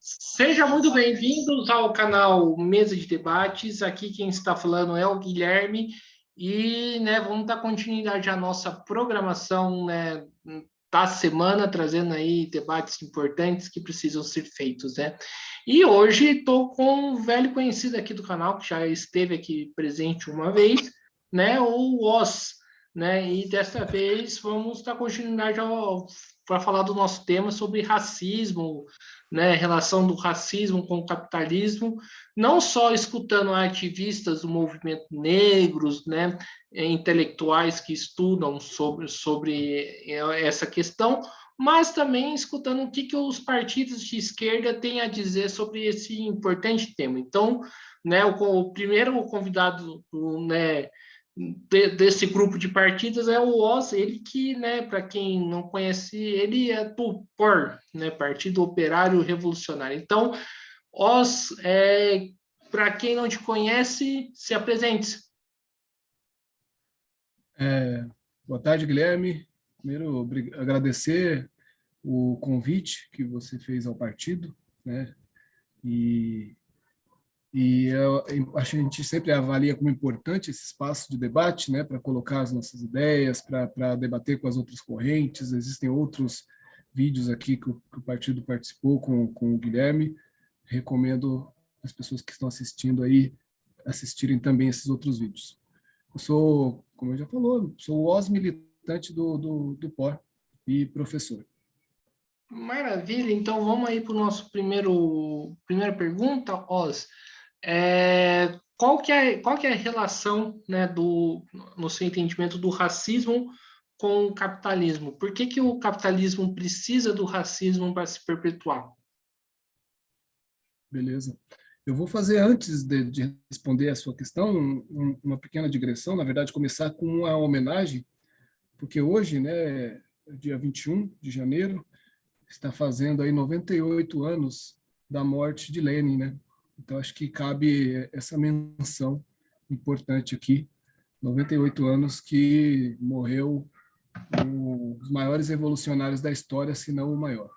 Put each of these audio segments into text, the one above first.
Sejam muito bem-vindos ao canal Mesa de Debates. Aqui quem está falando é o Guilherme e vamos dar continuidade à nossa programação da semana, trazendo aí debates importantes que precisam ser feitos. E hoje estou com um velho conhecido aqui do canal, que já esteve aqui presente uma vez, o Oz. E desta vez vamos dar continuidade para falar do nosso tema sobre racismo, relação do racismo com o capitalismo, não só escutando ativistas do movimento negros, intelectuais que estudam sobre essa questão, mas também escutando o que os partidos de esquerda têm a dizer sobre esse importante tema. Então, o primeiro convidado, desse grupo de partidos é o Oz, ele que, para quem não conhece, ele é do POR, Partido Operário Revolucionário. Então, Oz, para quem não te conhece, se apresente. Boa tarde, Guilherme. Primeiro, agradecer o convite que você fez ao partido, E acho que a gente sempre avalia como importante esse espaço de debate, para colocar as nossas ideias, para debater com as outras correntes. Existem outros vídeos aqui que o partido participou com o Guilherme. Recomendo as pessoas que estão assistindo aí assistirem também esses outros vídeos. Eu sou, como eu já falou, sou o Oz militante do POR e professor. Maravilha, então vamos aí para o nosso primeira pergunta, Oz. Qual que é a relação, no seu entendimento, do racismo com o capitalismo? Por que o capitalismo precisa do racismo para se perpetuar? Beleza. Eu vou fazer, antes de responder a sua questão, uma pequena digressão, na verdade, começar com uma homenagem, porque hoje, dia 21 de janeiro, está fazendo aí 98 anos da morte de Lenin, Então, acho que cabe essa menção importante aqui, 98 anos que morreu um dos maiores revolucionários da história, se não o maior.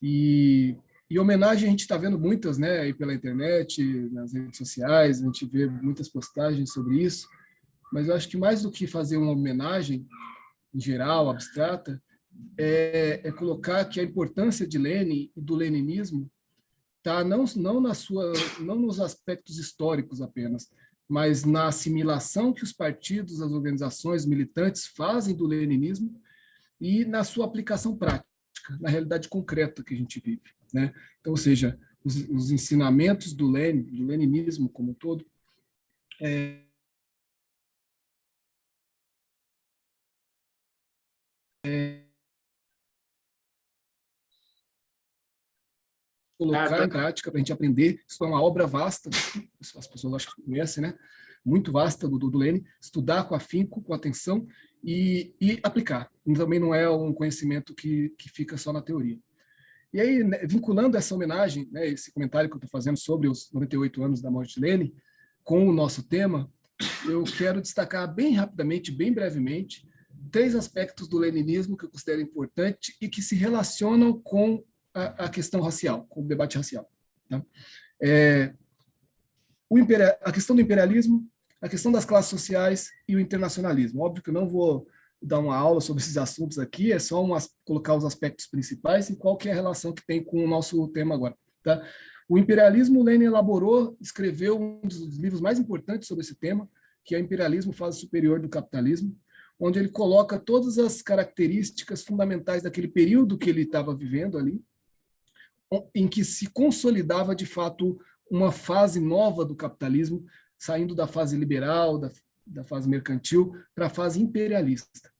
E homenagem a gente está vendo muitas, aí pela internet, nas redes sociais, a gente vê muitas postagens sobre isso, mas eu acho que mais do que fazer uma homenagem em geral, abstrata, é colocar que a importância de Lenin e do leninismo está não nos aspectos históricos apenas, mas na assimilação que os partidos, as organizações militantes fazem do leninismo e na sua aplicação prática, na realidade concreta que a gente vive. Então, ou seja, os ensinamentos do leninismo como um todo, colocar em prática para a gente aprender. Isso é uma obra vasta, as pessoas acho que conhecem, muito vasta do Lenin, estudar com afinco, com atenção e aplicar. Também não é um conhecimento que fica só na teoria. E aí, vinculando essa homenagem, esse comentário que eu estou fazendo sobre os 98 anos da morte de Lenin, com o nosso tema, eu quero destacar bem rapidamente, bem brevemente, 3 aspectos do leninismo que eu considero importante e que se relacionam com a questão racial, com o debate racial. A questão do imperialismo, a questão das classes sociais e o internacionalismo. Óbvio que eu não vou dar uma aula sobre esses assuntos aqui, é só colocar os aspectos principais e qual que é a relação que tem com o nosso tema agora. O imperialismo, Lenin escreveu um dos livros mais importantes sobre esse tema, que é Imperialismo, Fase Superior do Capitalismo, onde ele coloca todas as características fundamentais daquele período que ele estava vivendo ali, em que se consolidava, de fato, uma fase nova do capitalismo, saindo da fase liberal, da fase mercantil, para a fase imperialista.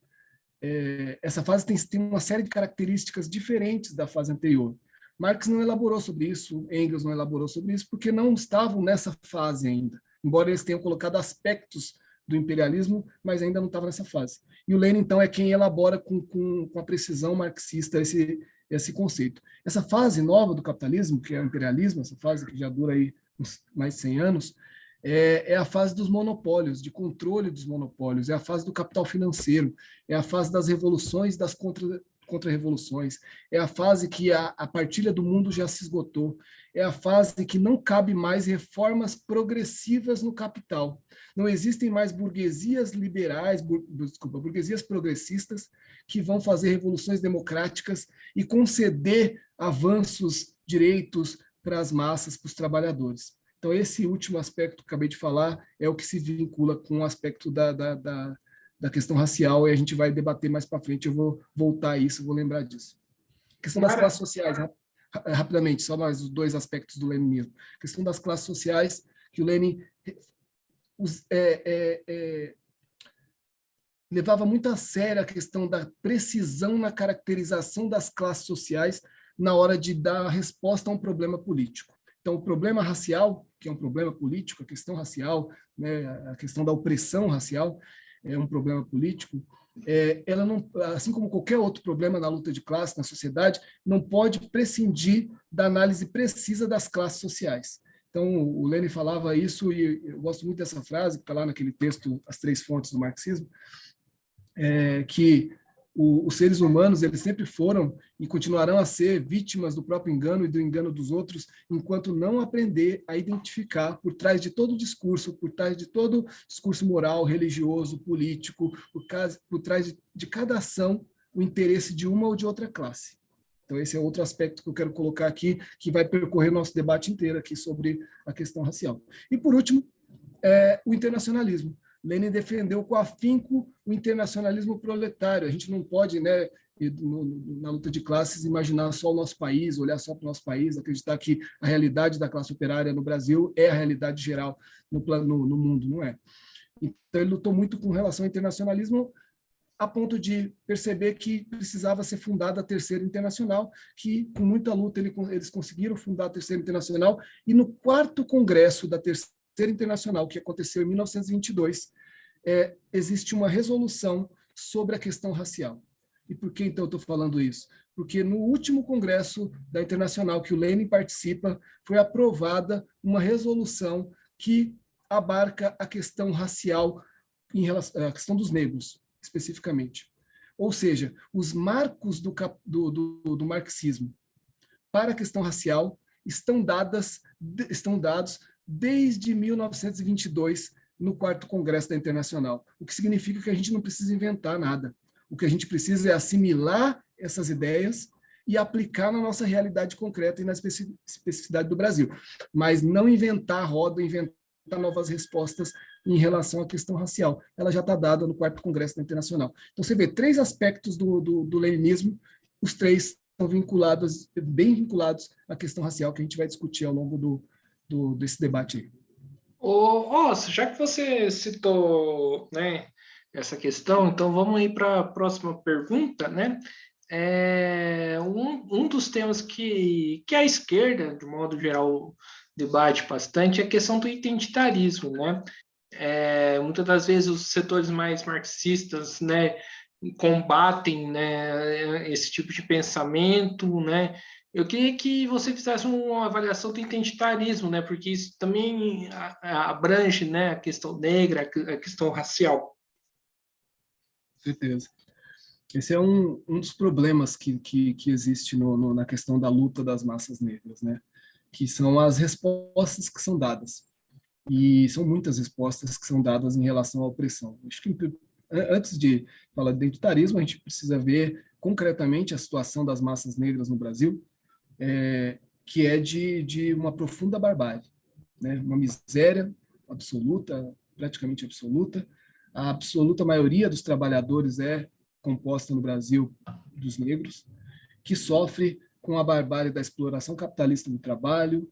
Essa fase tem uma série de características diferentes da fase anterior. Marx não elaborou sobre isso, Engels não elaborou sobre isso, porque não estavam nessa fase ainda, embora eles tenham colocado aspectos do imperialismo, mas ainda não estavam nessa fase. E o Lenin, então, é quem elabora com a precisão marxista esse conceito. Essa fase nova do capitalismo, que é o imperialismo, essa fase que já dura aí mais de 100 anos, é a fase dos monopólios, de controle dos monopólios, é a fase do capital financeiro, é a fase das revoluções, das contra-revoluções, é a fase que a partilha do mundo já se esgotou, é a fase que não cabe mais reformas progressivas no capital. Não existem mais burguesias liberais, burguesias progressistas que vão fazer revoluções democráticas e conceder avanços, direitos para as massas, para os trabalhadores. Então, esse último aspecto que acabei de falar é o que se vincula com o aspecto da questão racial, e a gente vai debater mais para frente, eu vou voltar a isso, vou lembrar disso. A questão das classes sociais, rapidamente, só mais os dois aspectos do leninismo. A questão das classes sociais, que o Lenin levava muito a sério a questão da precisão na caracterização das classes sociais na hora de dar a resposta a um problema político. Então, o problema racial, que é um problema político, a questão racial, né, a questão da opressão racial, é um problema político, ela não, assim como qualquer outro problema na luta de classe, na sociedade, não pode prescindir da análise precisa das classes sociais. Então, o Lenin falava isso, e eu gosto muito dessa frase, que está lá naquele texto, As Três Fontes do Marxismo, que os seres humanos eles sempre foram e continuarão a ser vítimas do próprio engano e do engano dos outros, enquanto não aprender a identificar por trás de todo discurso, por trás de todo discurso moral, religioso, político, por trás de cada ação, o interesse de uma ou de outra classe. Então, esse é outro aspecto que eu quero colocar aqui, que vai percorrer nosso debate inteiro aqui sobre a questão racial. E, por último, o internacionalismo. Lenin defendeu com afinco o internacionalismo proletário. A gente não pode, né, na luta de classes, imaginar só o nosso país, olhar só para o nosso país, acreditar que a realidade da classe operária no Brasil é a realidade geral no mundo, não é? Então, ele lutou muito com relação ao internacionalismo, a ponto de perceber que precisava ser fundada a Terceira Internacional, que, com muita luta, eles conseguiram fundar a Terceira Internacional, e no 4º Congresso da Terceira Internacional, que aconteceu em 1922, existe uma resolução sobre a questão racial. E por que, então, eu estou falando isso? Porque no último congresso da Internacional, que o Lenin participa, foi aprovada uma resolução que abarca a questão racial, a questão dos negros, especificamente. Ou seja, os marcos do marxismo para a questão racial estão dados desde 1922, no 4º Congresso da Internacional, o que significa que a gente não precisa inventar nada. O que a gente precisa é assimilar essas ideias e aplicar na nossa realidade concreta e na especificidade do Brasil, mas não inventar a roda, inventar novas respostas em relação à questão racial. Ela já está dada no 4º Congresso da Internacional. Então, você vê 3 aspectos do leninismo, os 3 estão vinculados, bem vinculados à questão racial, que a gente vai discutir ao longo desse debate aí. Já que você citou, né, essa questão, então vamos ir para a próxima pergunta, né? Um dos temas que a esquerda, de modo geral, debate bastante é a questão do identitarismo, né? Muitas das vezes os setores mais marxistas, né, combatem, né, esse tipo de pensamento, né? Eu queria que você fizesse uma avaliação do identitarismo, né? Porque isso também abrange, né, a questão negra, a questão racial. Com certeza. Esse é um dos problemas que existe na questão da luta das massas negras, né? Que são as respostas que são dadas. E são muitas respostas que são dadas em relação à opressão. Acho que antes de falar de identitarismo, a gente precisa ver concretamente a situação das massas negras no Brasil, que é de uma profunda barbárie, né? Uma miséria absoluta, praticamente absoluta. A absoluta maioria dos trabalhadores é composta no Brasil dos negros, que sofre com a barbárie da exploração capitalista do trabalho,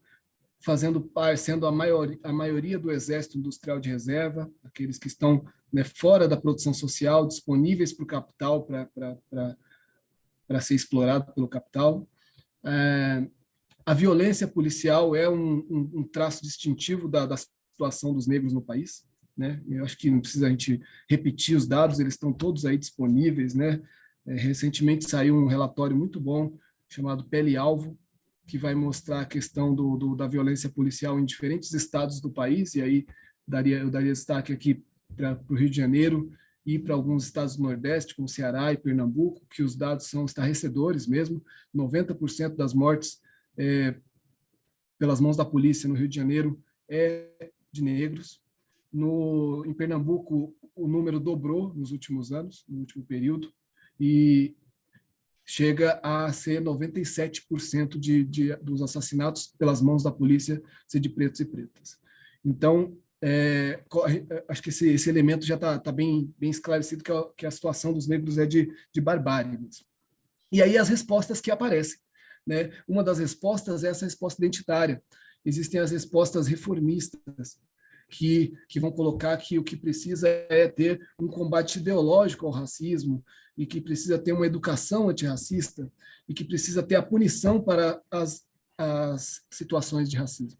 sendo a maioria do exército industrial de reserva, aqueles que estão, né, fora da produção social, disponíveis para o capital, para ser explorado pelo capital. A violência policial é um traço distintivo da situação dos negros no país, né? Eu acho que não precisa a gente repetir os dados, eles estão todos aí disponíveis, né? Recentemente saiu um relatório muito bom chamado Pele e Alvo, que vai mostrar a questão da violência policial em diferentes estados do país, e aí eu daria destaque aqui para o Rio de Janeiro ir para alguns estados do Nordeste, como Ceará e Pernambuco, que os dados são estarrecedores mesmo, 90% das mortes pelas mãos da polícia no Rio de Janeiro é de negros. Em Pernambuco, o número dobrou nos últimos anos, no último período, e chega a ser 97% dos assassinatos pelas mãos da polícia ser de pretos e pretas. Então, acho que esse elemento já está bem esclarecido, que a situação dos negros é de barbárie mesmo. E aí as respostas que aparecem, né? Uma das respostas é essa resposta identitária. Existem as respostas reformistas, que vão colocar que o que precisa é ter um combate ideológico ao racismo, e que precisa ter uma educação antirracista, e que precisa ter a punição para as situações de racismo.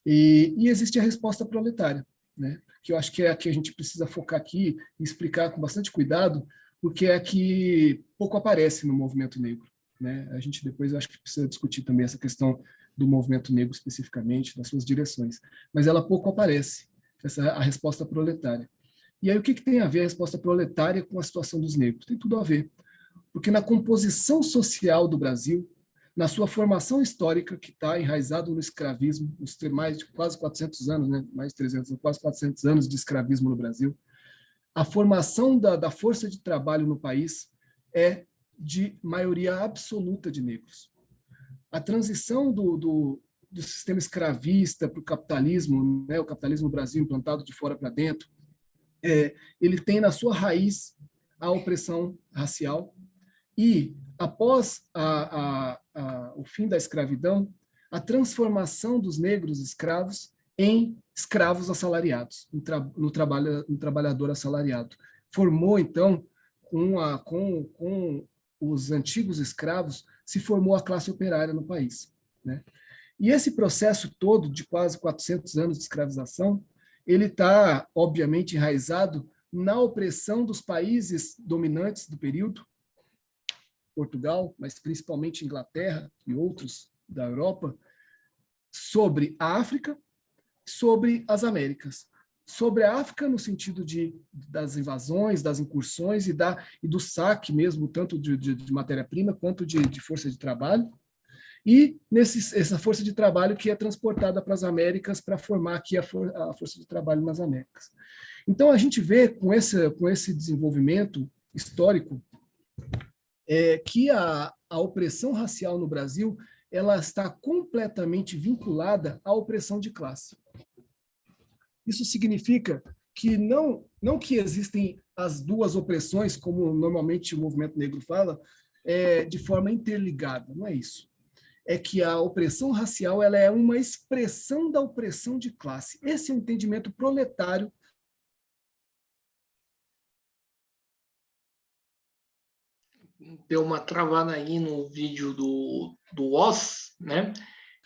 E existe a resposta proletária, né? Que eu acho que é a que a gente precisa focar aqui e explicar com bastante cuidado, porque é a que pouco aparece no movimento negro, né? A gente depois acho que precisa discutir também essa questão do movimento negro especificamente, das suas direções, mas ela pouco aparece, a resposta proletária. E aí o que tem a ver a resposta proletária com a situação dos negros? Tem tudo a ver, porque na composição social do Brasil, na sua formação histórica, que está enraizado no escravismo, nos mais de quase 400 anos, né? Mais de 300, quase 400 anos de escravismo no Brasil, a formação da força de trabalho no país é de maioria absoluta de negros. A transição do sistema escravista para o capitalismo, né, o capitalismo no Brasil implantado de fora para dentro, ele tem na sua raiz a opressão racial, e após o fim da escravidão, a transformação dos negros escravos em escravos assalariados, no trabalhador assalariado. Formou, então, com os antigos escravos, se formou a classe operária no país, né? E esse processo todo de quase 400 anos de escravização, ele está, obviamente, enraizado na opressão dos países dominantes do período, Portugal, mas principalmente Inglaterra e outros da Europa, sobre a África, sobre as Américas. Sobre a África, no sentido das invasões, das incursões e do saque mesmo, tanto de matéria-prima quanto de força de trabalho, e essa força de trabalho que é transportada para as Américas para formar aqui a força de trabalho nas Américas. Então, a gente vê com esse desenvolvimento histórico que a opressão racial no Brasil ela está completamente vinculada à opressão de classe. Isso significa que não que existem as duas opressões, como normalmente o movimento negro fala, de forma interligada, não é isso. É que a opressão racial ela é uma expressão da opressão de classe. Esse é o entendimento proletário. Deu uma travada aí no vídeo do Oz, né?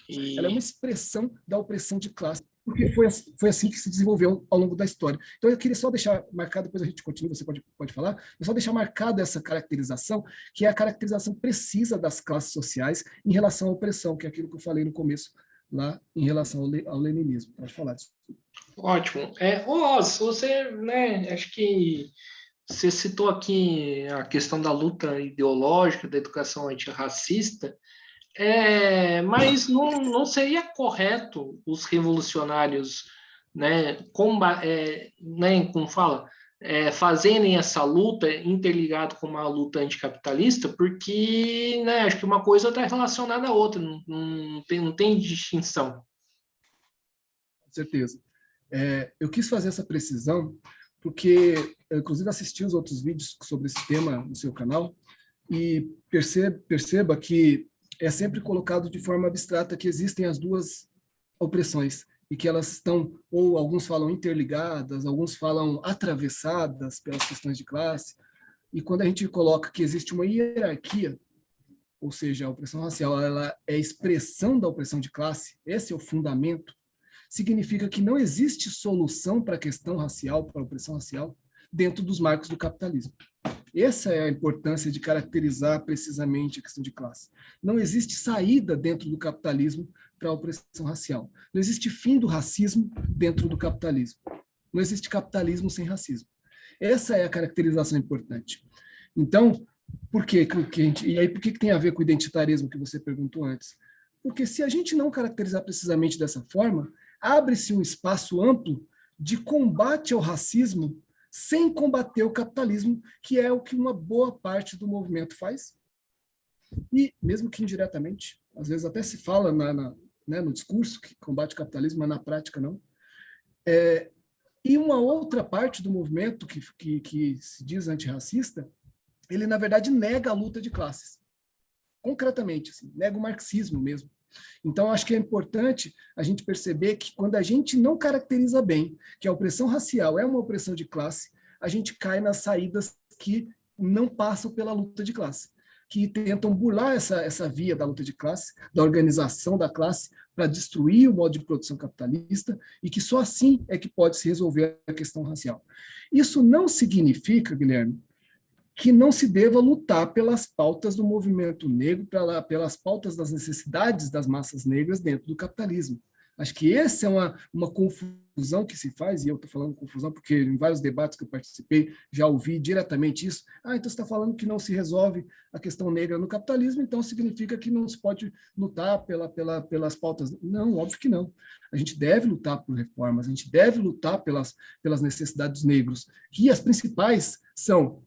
Ela é uma expressão da opressão de classe, porque foi assim que se desenvolveu ao longo da história. Então, eu queria só deixar marcado, depois a gente continua, você pode falar, eu só deixar marcado essa caracterização, que é a caracterização precisa das classes sociais em relação à opressão, que é aquilo que eu falei no começo, lá em relação ao leninismo. Pode falar disso. Ótimo. Oz, você, né, acho que você citou aqui a questão da luta ideológica, da educação antirracista, mas não seria correto os revolucionários, né, como fala, fazerem essa luta interligado com uma luta anticapitalista, porque, né, acho que uma coisa está relacionada à outra, não tem distinção. Com certeza. Eu quis fazer essa precisão porque eu, inclusive, assisti os outros vídeos sobre esse tema no seu canal e perceba que é sempre colocado de forma abstrata que existem as duas opressões e que elas estão, ou alguns falam interligadas, alguns falam atravessadas pelas questões de classe. E quando a gente coloca que existe uma hierarquia, ou seja, a opressão racial ela é expressão da opressão de classe, esse é o fundamento, significa que não existe solução para a questão racial, para a opressão racial, dentro dos marcos do capitalismo. Essa é a importância de caracterizar precisamente a questão de classe. Não existe saída dentro do capitalismo para a opressão racial. Não existe fim do racismo dentro do capitalismo. Não existe capitalismo sem racismo. Essa é a caracterização importante. Então, por quê que a gente, e aí por que tem a ver com o identitarismo que você perguntou antes? Porque se a gente não caracterizar precisamente dessa forma, abre-se um espaço amplo de combate ao racismo sem combater o capitalismo, que é o que uma boa parte do movimento faz. E, mesmo que indiretamente, às vezes até se fala né, no discurso que combate o capitalismo, mas na prática não. E uma outra parte do movimento que se diz antirracista, ele, na verdade, nega a luta de classes. Concretamente, assim, nega o marxismo mesmo. Então, acho que é importante a gente perceber que quando a gente não caracteriza bem que a opressão racial é uma opressão de classe, a gente cai nas saídas que não passam pela luta de classe, que tentam burlar essa via da luta de classe, da organização da classe, para destruir o modo de produção capitalista, e que só assim é que pode se resolver a questão racial. Isso não significa, Guilherme, que não se deva lutar pelas pautas do movimento negro, pelas pautas das necessidades das massas negras dentro do capitalismo. Acho que essa é uma confusão que se faz, e eu estou falando confusão porque em vários debates que eu participei já ouvi diretamente isso. Então você está falando que não se resolve a questão negra no capitalismo, então significa que não se pode lutar pelas pautas. Não, óbvio que não. A gente deve lutar por reformas, a gente deve lutar pelas necessidades dos negros, que as principais são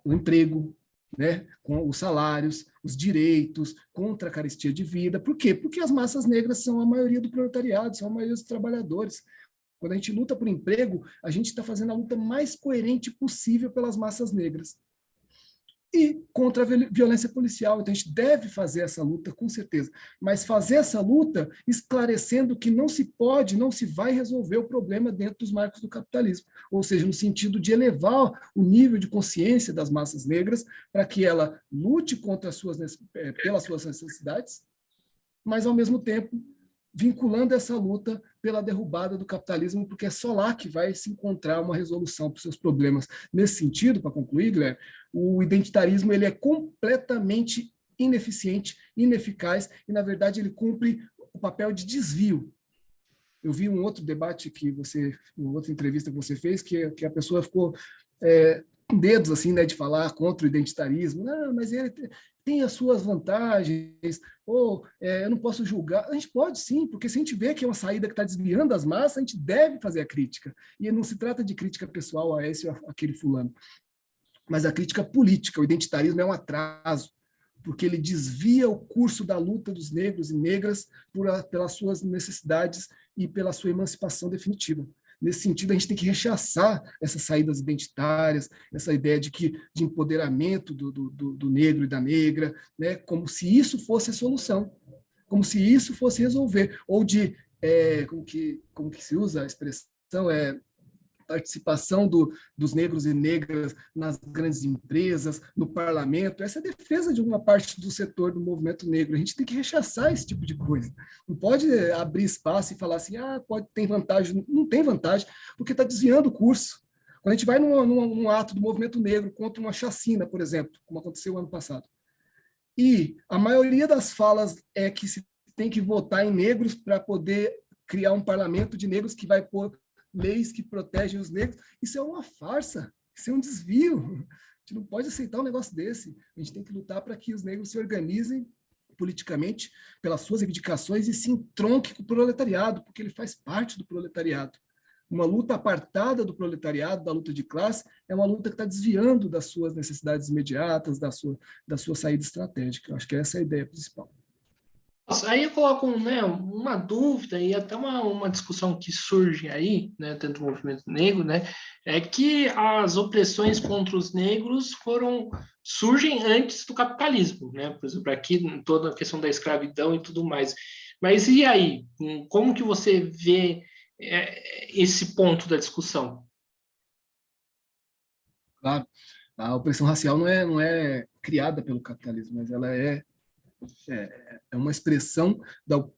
o emprego, né, com os salários, os direitos, contra a carestia de vida. Por quê? Porque as massas negras são a maioria do proletariado, são a maioria dos trabalhadores. Quando a gente luta por emprego, a gente está fazendo a luta mais coerente possível pelas massas negras. E contra a violência policial. Então, a gente deve fazer essa luta, com certeza. Mas fazer essa luta esclarecendo que não se pode, não se vai resolver o problema dentro dos marcos do capitalismo. Ou seja, no sentido de elevar o nível de consciência das massas negras para que ela lute pelas suas necessidades, mas, ao mesmo tempo, vinculando essa luta pela derrubada do capitalismo, porque é só lá que vai se encontrar uma resolução para os seus problemas. Nesse sentido, para concluir, Guilherme, o identitarismo ele é completamente ineficiente, ineficaz, e, na verdade, ele cumpre o papel de desvio. Eu vi um outro debate uma outra entrevista que você fez, que a pessoa ficou com dedos assim, né, de falar contra o identitarismo. Não, mas ele tem as suas vantagens, ou eu não posso julgar. A gente pode sim, porque se a gente vê que é uma saída que está desviando as massas, a gente deve fazer a crítica. E não se trata de crítica pessoal a esse ou aquele fulano, mas a crítica política. O identitarismo é um atraso, porque ele desvia o curso da luta dos negros e negras pelas suas necessidades e pela sua emancipação definitiva. Nesse sentido, a gente tem que rechaçar essas saídas identitárias, essa ideia de empoderamento do negro e da negra, né, como se isso fosse a solução, como se isso fosse resolver, ou como que se usa a expressão, participação dos negros e negras nas grandes empresas, no parlamento. Essa é a defesa de uma parte do setor do movimento negro. A gente tem que rechaçar esse tipo de coisa. Não pode abrir espaço e falar assim, tem vantagem. Não tem vantagem, porque está desviando o curso. Quando a gente vai num ato do movimento negro contra uma chacina, por exemplo, como aconteceu ano passado, e a maioria das falas é que se tem que votar em negros para poder criar um parlamento de negros que vai pôr leis que protegem os negros, isso é uma farsa, isso é um desvio. A gente não pode aceitar um negócio desse. A gente tem que lutar para que os negros se organizem politicamente pelas suas reivindicações e se entronque com o proletariado, porque ele faz parte do proletariado. Uma luta apartada do proletariado, da luta de classe, é uma luta que está desviando das suas necessidades imediatas, da sua saída estratégica. Eu acho que essa é a ideia principal. Aí eu coloco, né, uma dúvida e até uma discussão que surge aí, né, dentro do movimento negro, né, é que as opressões contra os negros surgem antes do capitalismo, né, por exemplo, aqui toda a questão da escravidão e tudo mais. Mas e aí, como que você vê esse ponto da discussão? Claro, a opressão racial não é criada pelo capitalismo, mas ela é uma expressão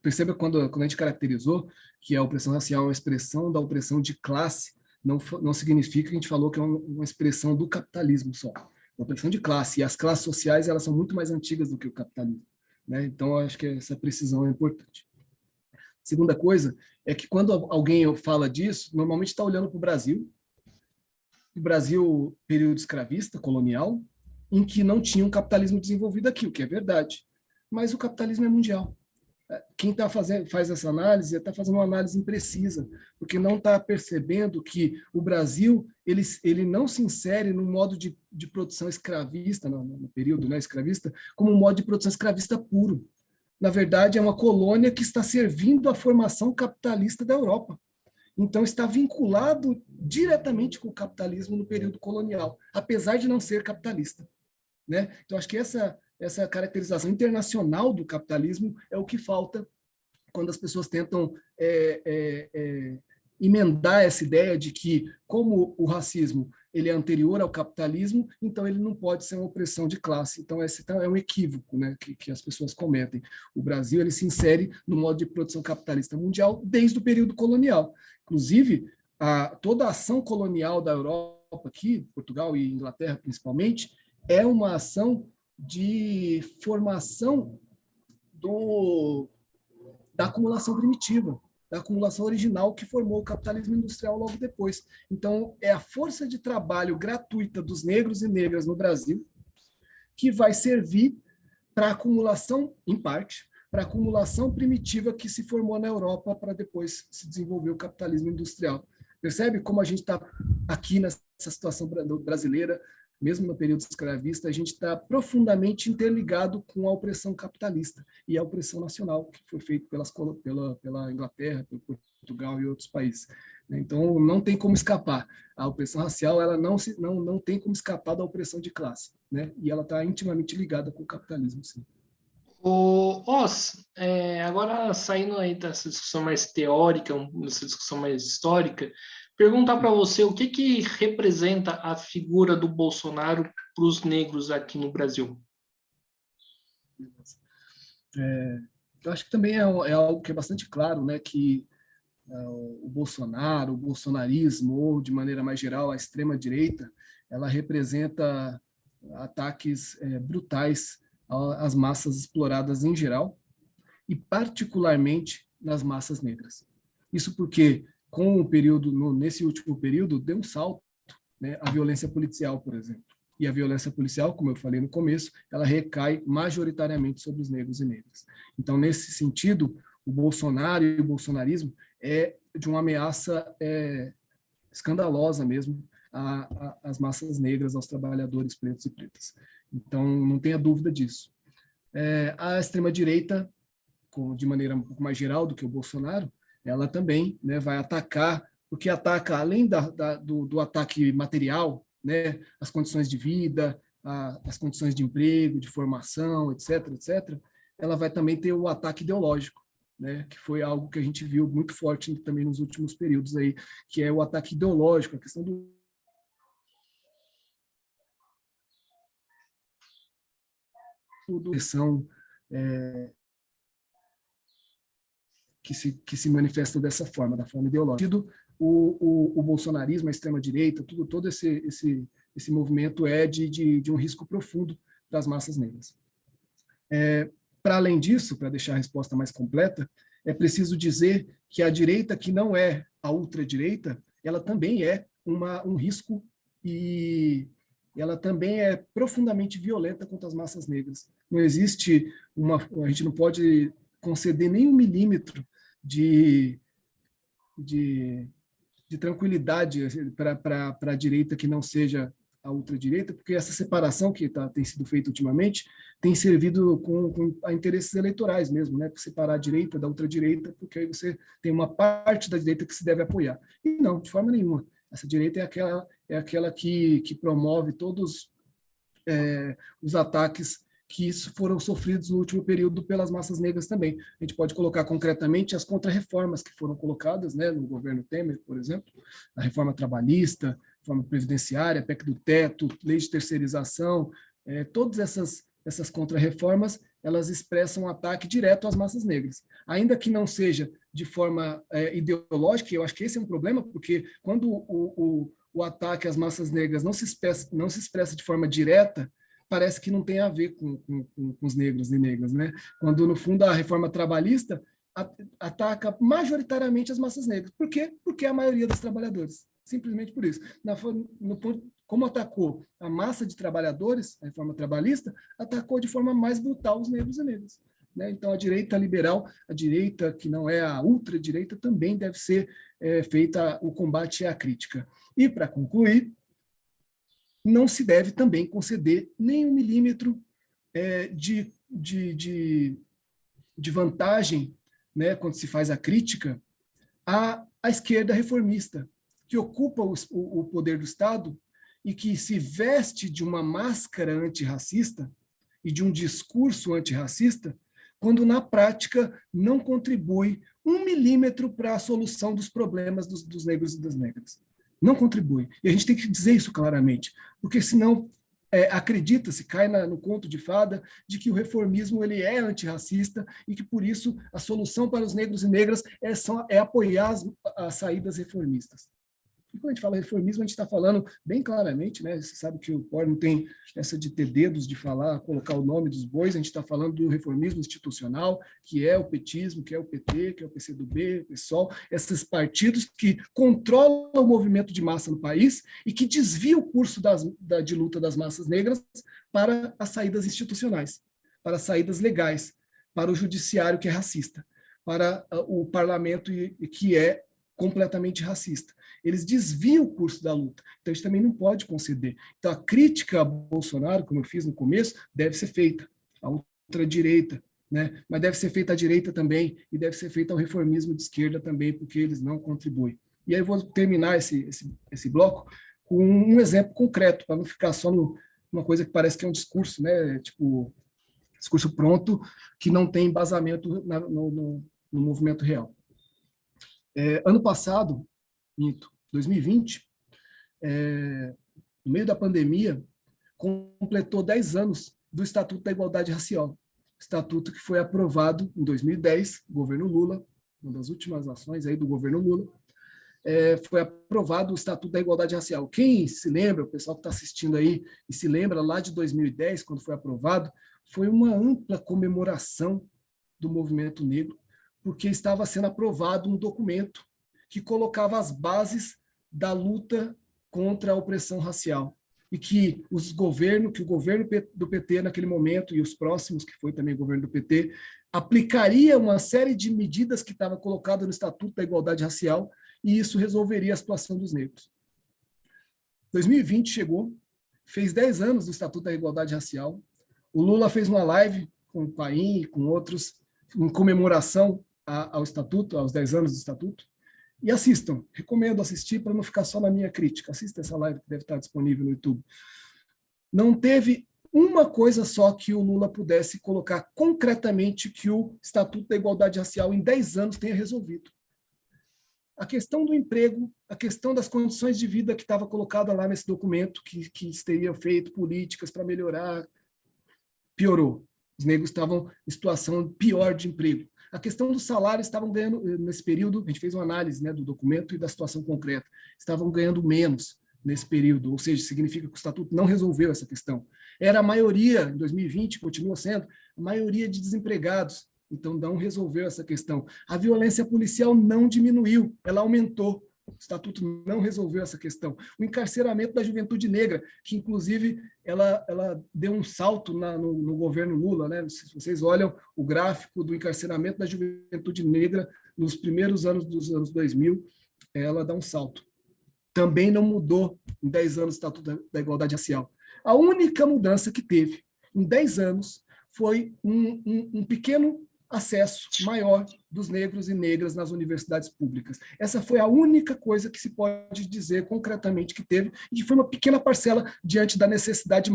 perceba quando a gente caracterizou que a opressão racial é uma expressão da opressão de classe, não significa que a gente falou que é uma expressão do capitalismo só. Uma opressão de classe, e as classes sociais elas são muito mais antigas do que o capitalismo, né? Então, eu acho que essa precisão é importante. Segunda coisa é que quando alguém fala disso, normalmente está olhando para o Brasil, o Brasil, período escravista, colonial, em que não tinha um capitalismo desenvolvido aqui, o que é verdade. Mas o capitalismo é mundial. Quem faz essa análise está fazendo uma análise imprecisa, porque não está percebendo que o Brasil ele não se insere no modo de produção escravista, no período, né, escravista, como um modo de produção escravista puro. Na verdade, é uma colônia que está servindo à formação capitalista da Europa. Então, está vinculado diretamente com o capitalismo no período colonial, apesar de não ser capitalista, né? Então, acho que essa caracterização internacional do capitalismo é o que falta quando as pessoas tentam emendar essa ideia de que, como o racismo ele é anterior ao capitalismo, então ele não pode ser uma opressão de classe. Então, esse é um equívoco, né, que as pessoas cometem. O Brasil ele se insere no modo de produção capitalista mundial desde o período colonial. Inclusive, toda a ação colonial da Europa, aqui, Portugal e Inglaterra principalmente, é uma ação de formação da acumulação primitiva, da acumulação original que formou o capitalismo industrial logo depois. Então, é a força de trabalho gratuita dos negros e negras no Brasil que vai servir para a acumulação, em parte, para a acumulação primitiva que se formou na Europa para depois se desenvolver o capitalismo industrial. Percebe como a gente está aqui nessa situação brasileira, mesmo no período escravista, a gente está profundamente interligado com a opressão capitalista e a opressão nacional, que foi feita pela Inglaterra, pelo Portugal e outros países. Então, não tem como escapar. A opressão racial ela não tem como escapar da opressão de classe, né? E ela está intimamente ligada com o capitalismo, sim. Agora saindo aí dessa discussão mais teórica, dessa discussão mais histórica, perguntar para você o que representa a figura do Bolsonaro para os negros aqui no Brasil. Eu acho que também é algo que é bastante claro, né, que o Bolsonaro, o bolsonarismo, ou de maneira mais geral, a extrema-direita, ela representa ataques brutais às massas exploradas em geral, e particularmente nas massas negras. Isso porque, com o período, nesse último período, deu um salto, né, a violência policial, por exemplo. E a violência policial, como eu falei no começo, ela recai majoritariamente sobre os negros e negras. Então, nesse sentido, o Bolsonaro e o bolsonarismo é de uma ameaça escandalosa mesmo às massas negras, aos trabalhadores pretos e pretas. Então, não tenha dúvida disso. A extrema-direita, de maneira um pouco mais geral do que o Bolsonaro, ela também, né, vai atacar, porque ataca, além do ataque material, né, as condições de vida, as condições de emprego, de formação, etc., etc., ela vai também ter o ataque ideológico, né, que foi algo que a gente viu muito forte também nos últimos períodos aí, que é o ataque ideológico, a questão do pressão que se manifesta dessa forma, da forma ideológica. O bolsonarismo, a extrema-direita, todo esse movimento é de um risco profundo para as massas negras. Para além disso, para deixar a resposta mais completa, é preciso dizer que a direita, que não é a ultradireita, ela também é um risco e ela também é profundamente violenta contra as massas negras. Não existe a gente não pode conceder nem 1 milímetro de tranquilidade para a direita que não seja a ultradireita, porque essa separação que tem sido feita ultimamente tem servido com a interesses eleitorais mesmo, né? Separar a direita da ultradireita, porque aí você tem uma parte da direita que se deve apoiar. E não, de forma nenhuma. Essa direita é aquela que promove todos os ataques que foram sofridos no último período pelas massas negras também. A gente pode colocar concretamente as contrarreformas que foram colocadas, né, no governo Temer, por exemplo, a reforma trabalhista, reforma previdenciária, PEC do teto, lei de terceirização, todas essas contrarreformas, elas expressam um ataque direto às massas negras. Ainda que não seja de forma ideológica, eu acho que esse é um problema, porque quando o ataque às massas negras não se expressa de forma direta, parece que não tem a ver com os negros e negras, né? Quando, no fundo, a reforma trabalhista ataca majoritariamente as massas negras. Por quê? Porque é a maioria dos trabalhadores simplesmente por isso. Como atacou a massa de trabalhadores, a reforma trabalhista, atacou de forma mais brutal os negros e negras. Né? Então, a direita liberal, a direita que não é a ultradireita, também deve ser feita o combate à crítica. E, para concluir, não se deve também conceder nem 1 milímetro de vantagem, né, quando se faz a crítica à esquerda reformista, que ocupa o poder do Estado e que se veste de uma máscara antirracista e de um discurso antirracista, quando na prática não contribui 1 milímetro para a solução dos problemas dos negros e das negras. Não contribui. E a gente tem que dizer isso claramente, porque senão acredita-se, cai no conto de fada, de que o reformismo ele é antirracista e que, por isso, a solução para os negros e negras é apoiar as saídas reformistas. E quando a gente fala reformismo, a gente está falando bem claramente, né? Você sabe que o POR não tem essa de ter dedos de falar, colocar o nome dos bois, a gente está falando do reformismo institucional, que é o petismo, que é o PT, que é o PCdoB, o PSOL, esses partidos que controlam o movimento de massa no país e que desviam o curso de luta das massas negras para as saídas institucionais, para as saídas legais, para o judiciário que é racista, para o parlamento que é completamente racista. Eles desviam o curso da luta. Então, a gente também não pode conceder. Então, a crítica a Bolsonaro, como eu fiz no começo, deve ser feita à ultradireita, né? Mas deve ser feita à direita também, e deve ser feita ao reformismo de esquerda também, porque eles não contribuem. E aí eu vou terminar esse bloco com um exemplo concreto, para não ficar só numa coisa que parece que é um discurso, né? Tipo, discurso pronto, que não tem embasamento no movimento real. Ano passado, 2020, no meio da pandemia, completou 10 anos do Estatuto da Igualdade Racial. Estatuto que foi aprovado em 2010, governo Lula, uma das últimas ações aí do governo Lula, foi aprovado o Estatuto da Igualdade Racial. Quem se lembra, o pessoal que está assistindo aí, e se lembra lá de 2010, quando foi aprovado, foi uma ampla comemoração do movimento negro, porque estava sendo aprovado um documento que colocava as bases da luta contra a opressão racial e que o governo do PT naquele momento e os próximos, que foi também o governo do PT, aplicaria uma série de medidas que estava colocada no Estatuto da Igualdade Racial e isso resolveria a situação dos negros. 2020 chegou, fez 10 anos do Estatuto da Igualdade Racial, o Lula fez uma live com o Paim e com outros em comemoração ao Estatuto, aos 10 anos do Estatuto. E assistam, recomendo assistir para não ficar só na minha crítica. Assista essa live que deve estar disponível no YouTube. Não teve uma coisa só que o Lula pudesse colocar concretamente que o Estatuto da Igualdade Racial em 10 anos tenha resolvido. A questão do emprego, a questão das condições de vida que estava colocada lá nesse documento, que teria feito políticas para melhorar, piorou. Os negros estavam em situação pior de emprego. A questão dos salários, estavam ganhando, nesse período, a gente fez uma análise, né, do documento e da situação concreta, estavam ganhando menos nesse período, ou seja, significa que o Estatuto não resolveu essa questão. Era a maioria, em 2020, continua sendo, a maioria de desempregados, então não resolveu essa questão. A violência policial não diminuiu, ela aumentou. O Estatuto não resolveu essa questão. O encarceramento da juventude negra, que inclusive ela deu um salto no governo Lula, né? Se vocês olham o gráfico do encarceramento da juventude negra nos primeiros anos dos anos 2000, ela dá um salto. Também não mudou em 10 anos o Estatuto da Igualdade Racial. A única mudança que teve em 10 anos foi um pequeno acesso maior dos negros e negras nas universidades públicas. Essa foi a única coisa que se pode dizer concretamente que teve, e que foi uma pequena parcela diante da necessidade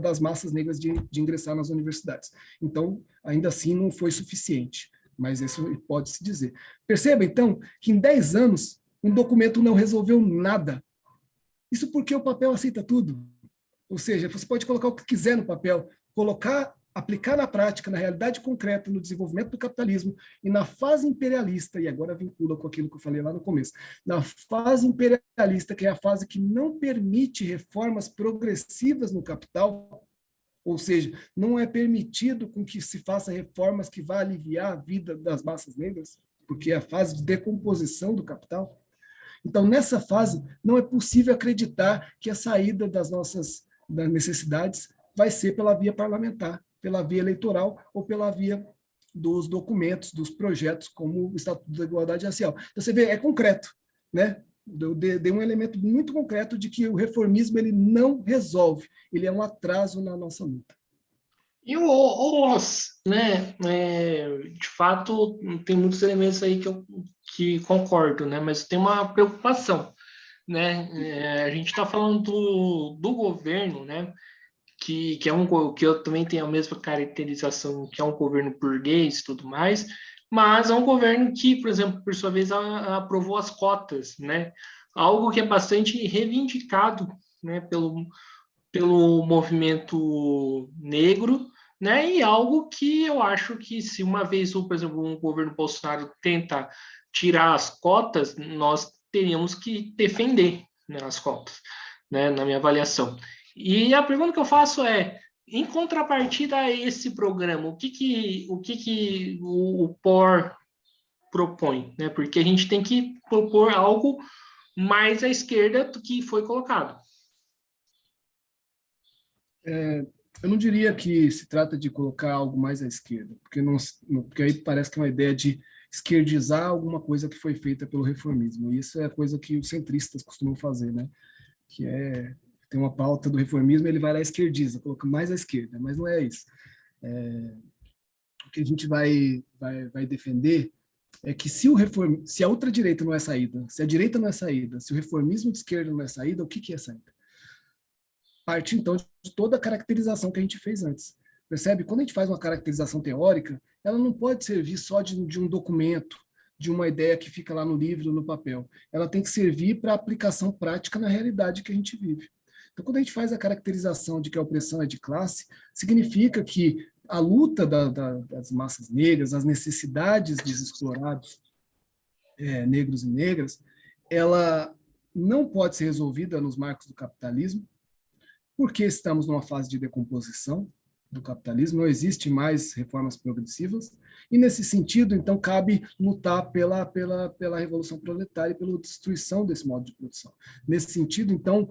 das massas negras de ingressar nas universidades. Então, ainda assim, não foi suficiente, mas isso pode-se dizer. Perceba, então, que em 10 anos, um documento não resolveu nada. Isso porque o papel aceita tudo. Ou seja, você pode colocar o que quiser no papel, aplicar na prática, na realidade concreta, no desenvolvimento do capitalismo e na fase imperialista, e agora vincula com aquilo que eu falei lá no começo, na fase imperialista, que é a fase que não permite reformas progressivas no capital, ou seja, não é permitido com que se faça reformas que vá aliviar a vida das massas negras, porque é a fase de decomposição do capital. Então, nessa fase, não é possível acreditar que a saída das nossas necessidades vai ser pela via parlamentar, pela via eleitoral ou pela via dos documentos, dos projetos, como o Estatuto da Igualdade Racial. Então, você vê, é concreto, né? Deu um elemento muito concreto de que o reformismo ele não resolve, ele é um atraso na nossa luta. E né, de fato, tem muitos elementos aí que concordo, né, mas tem uma preocupação, né, a gente está falando do governo, né, que que eu também tenho a mesma caracterização, que é um governo burguês e tudo mais, mas é um governo que, por exemplo, por sua vez, aprovou as cotas, né, algo que é bastante reivindicado, né, pelo movimento negro, né? E algo que eu acho que se uma vez, por exemplo, um governo Bolsonaro tenta tirar as cotas, nós teríamos que defender, né, as cotas, né, na minha avaliação. E a pergunta que eu faço é, em contrapartida a esse programa, o que o POR propõe, né? Porque a gente tem que propor algo mais à esquerda do que foi colocado. Eu não diria que se trata de colocar algo mais à esquerda, porque aí parece que é uma ideia de esquerdizar alguma coisa que foi feita pelo reformismo. E isso é a coisa que os centristas costumam fazer, né? Que é tem uma pauta do reformismo, ele vai lá e esquerdiza, coloca mais à esquerda, mas não é isso. O que a gente vai defender é que se a ultradireita não é saída, se a direita não é saída, se o reformismo de esquerda não é saída, o que é saída? Parte, então, de toda a caracterização que a gente fez antes. Percebe? Quando a gente faz uma caracterização teórica, ela não pode servir só de um documento, de uma ideia que fica lá no livro, no papel. Ela tem que servir para aplicação prática na realidade que a gente vive. Então, quando a gente faz a caracterização de que a opressão é de classe, significa que a luta das massas negras, as necessidades dos explorados, negros e negras, ela não pode ser resolvida nos marcos do capitalismo, porque estamos numa fase de decomposição do capitalismo, não existe mais reformas progressivas, e nesse sentido, então, cabe lutar pela revolução proletária e pela destruição desse modo de produção. Nesse sentido, então,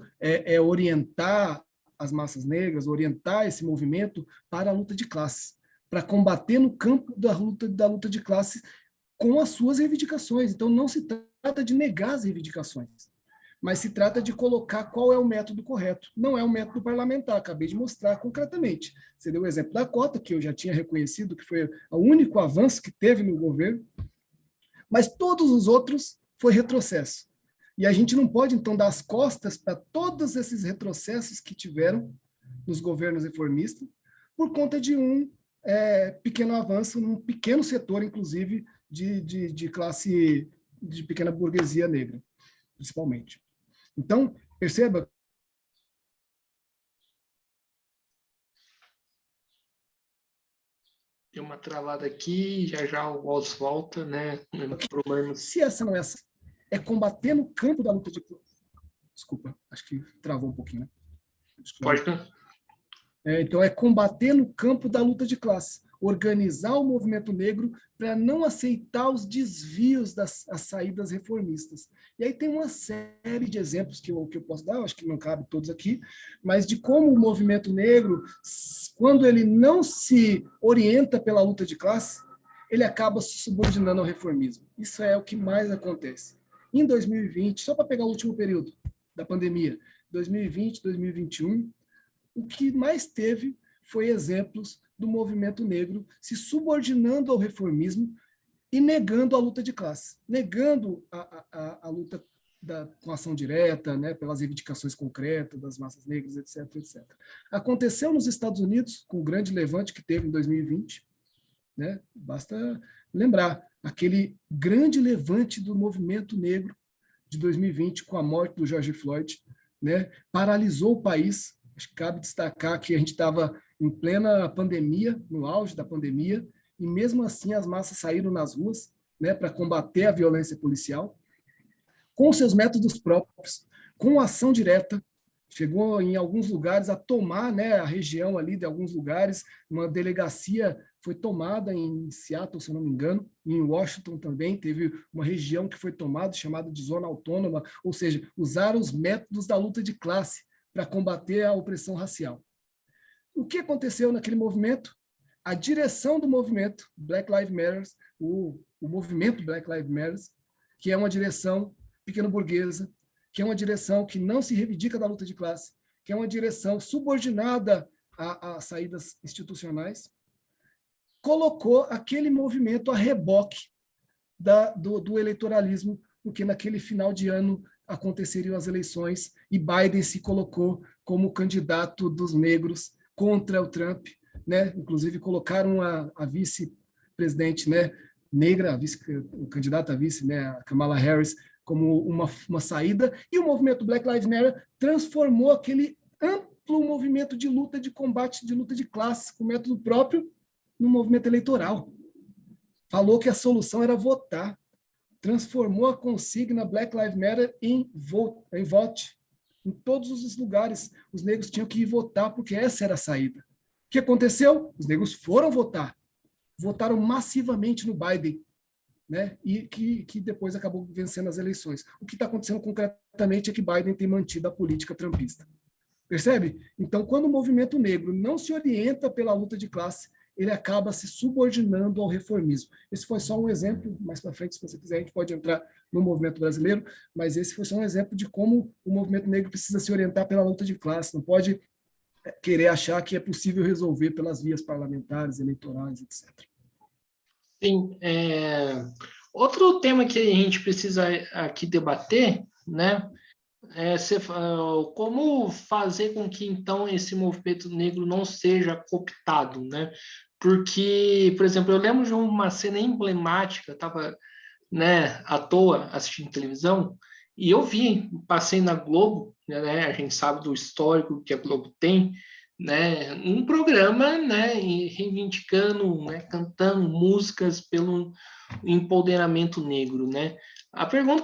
orientar as massas negras, orientar esse movimento para a luta de classe, para combater no campo da luta de classe com as suas reivindicações. Então, não se trata de negar as reivindicações, mas se trata de colocar qual é o método correto. Não é o método parlamentar, acabei de mostrar concretamente. Você deu o exemplo da cota, que eu já tinha reconhecido que foi o único avanço que teve no governo, mas todos os outros foi retrocesso. E a gente não pode, então, dar as costas para todos esses retrocessos que tiveram nos governos reformistas, por conta de um pequeno avanço, num pequeno setor, inclusive, de classe, de pequena burguesia negra, principalmente. Então, perceba. Tem uma travada aqui, já o Walls volta, né? Se essa não é essa, é combater no campo da luta de classe. Desculpa, acho que travou um pouquinho, né? Pode. Então, é combater no campo da luta de classe, organizar o movimento negro para não aceitar os desvios das saídas reformistas. E aí tem uma série de exemplos que eu posso dar, acho que não cabe todos aqui, mas de como o movimento negro, quando ele não se orienta pela luta de classe, ele acaba se subordinando ao reformismo. Isso é o que mais acontece. Em 2020, só para pegar o último período da pandemia, 2020, 2021, o que mais teve foi exemplos do movimento negro se subordinando ao reformismo e negando a luta de classe, negando a luta com ação direta, né, pelas reivindicações concretas das massas negras, etc, etc. Aconteceu nos Estados Unidos, com o grande levante que teve em 2020, né, basta lembrar, aquele grande levante do movimento negro de 2020, com a morte do George Floyd, né, paralisou o país. Acho que cabe destacar que a gente estava em plena pandemia, no auge da pandemia, e mesmo assim as massas saíram nas ruas, né, para combater a violência policial, com seus métodos próprios, com ação direta, chegou em alguns lugares a tomar, né, a região ali de alguns lugares, uma delegacia foi tomada em Seattle, se eu não me engano, em Washington também teve uma região que foi tomada, chamada de zona autônoma, ou seja, usaram os métodos da luta de classe para combater a opressão racial. O que aconteceu naquele movimento? A direção do movimento Black Lives Matter, o movimento Black Lives Matter, que é uma direção pequeno-burguesa, que é uma direção que não se reivindica da luta de classe, que é uma direção subordinada a saídas institucionais, colocou aquele movimento a reboque do eleitoralismo, porque naquele final de ano aconteceriam as eleições e Biden se colocou como candidato dos negros contra o Trump, né? Inclusive colocaram a vice-presidente, né, negra, o candidato a vice, né, a Kamala Harris, como uma saída, e o movimento Black Lives Matter transformou aquele amplo movimento de luta, de combate, de luta de classe, com método próprio, no movimento eleitoral. Falou que a solução era votar. Transformou a consigna Black Lives Matter em vote. Em todos os lugares, os negros tinham que ir votar, porque essa era a saída. O que aconteceu? Os negros foram votar. Votaram massivamente no Biden, né? E que depois acabou vencendo as eleições. O que está acontecendo concretamente é que Biden tem mantido a política trumpista. Percebe? Então, quando o movimento negro não se orienta pela luta de classe, ele acaba se subordinando ao reformismo. Esse foi só um exemplo, mais para frente, se você quiser, a gente pode entrar no movimento brasileiro, mas esse foi só um exemplo de como o movimento negro precisa se orientar pela luta de classe, não pode querer achar que é possível resolver pelas vias parlamentares, eleitorais, etc. Sim. Outro tema que a gente precisa aqui debater, né, como fazer com que, então, esse movimento negro não seja cooptado, né? Porque, por exemplo, eu lembro de uma cena emblemática, estava, né, à toa assistindo televisão, e eu passei na Globo, né, a gente sabe do histórico que a Globo tem, né, um programa, né, reivindicando, né, cantando músicas pelo empoderamento negro, né? A pergunta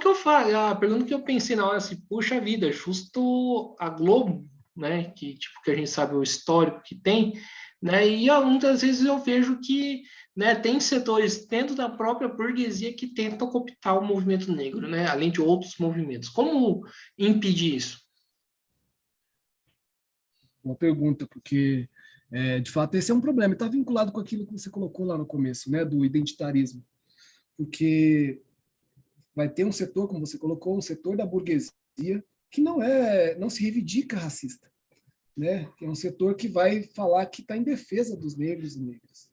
que eu pensei na hora, assim, puxa vida, justo a Globo, né, que a gente sabe o histórico que tem, né, e muitas vezes eu vejo que, né, tem setores dentro da própria burguesia que tentam cooptar o movimento negro, né, além de outros movimentos. Como impedir isso? Uma pergunta, porque, de fato, esse é um problema. Está vinculado com aquilo que você colocou lá no começo, né, do identitarismo. Porque vai ter um setor, como você colocou, um setor da burguesia que não se reivindica racista, né? Que é um setor que vai falar que está em defesa dos negros e negras,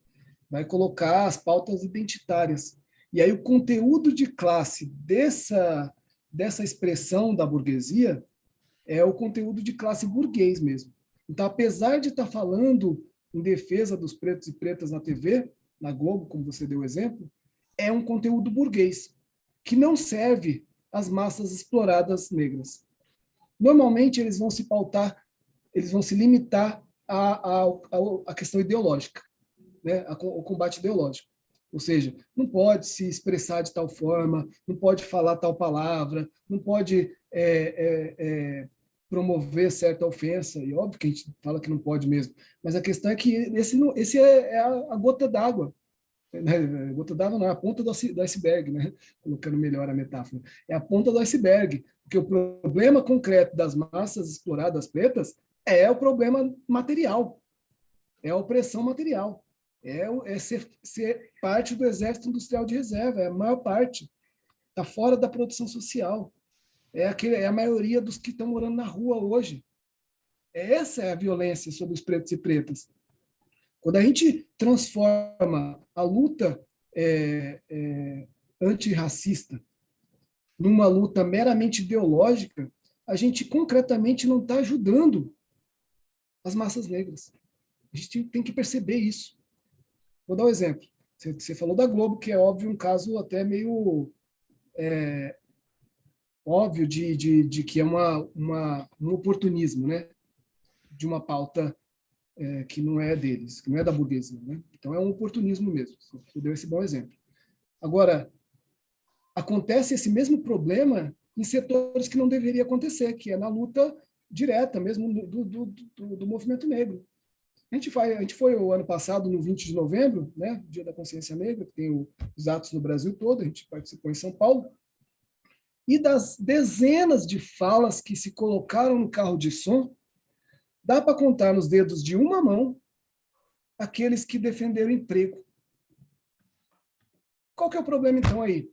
vai colocar as pautas identitárias. E aí o conteúdo de classe dessa expressão da burguesia é o conteúdo de classe burguês mesmo. Então, apesar de estar falando em defesa dos pretos e pretas na TV, na Globo, como você deu o exemplo, é um conteúdo burguês, que não serve às massas exploradas negras. Normalmente, eles vão se pautar, eles vão se limitar à questão ideológica, né? Ao combate ideológico. Ou seja, não pode se expressar de tal forma, não pode falar tal palavra, não pode promover certa ofensa, e óbvio que a gente fala que não pode mesmo, mas a questão é que esse é a gota d'água, né? A gota d'água não é a ponta do iceberg, né? Colocando melhor a metáfora. É a ponta do iceberg, porque o problema concreto das massas exploradas pretas é o problema material, é a opressão material, é ser parte do exército industrial de reserva, é a maior parte, está fora da produção social, é a maioria dos que estão morando na rua hoje. Essa é a violência sobre os pretos e pretas. Quando a gente transforma a luta antirracista numa luta meramente ideológica, a gente concretamente não está ajudando as massas negras. A gente tem que perceber isso. Vou dar um exemplo. Você falou da Globo, que é óbvio um caso até meio óbvio de que é um oportunismo, né? De uma pauta que não é deles, que não é da burguesia, né? Então é um oportunismo mesmo. Você deu esse bom exemplo. Agora, acontece esse mesmo problema em setores que não deveria acontecer, que é na luta direta mesmo do movimento negro. A gente foi o ano passado, no 20 de novembro, né, Dia da Consciência Negra, que tem os atos no Brasil todo, a gente participou em São Paulo, e das dezenas de falas que se colocaram no carro de som, dá para contar nos dedos de uma mão aqueles que defenderam emprego. Qual que é o problema, então, aí?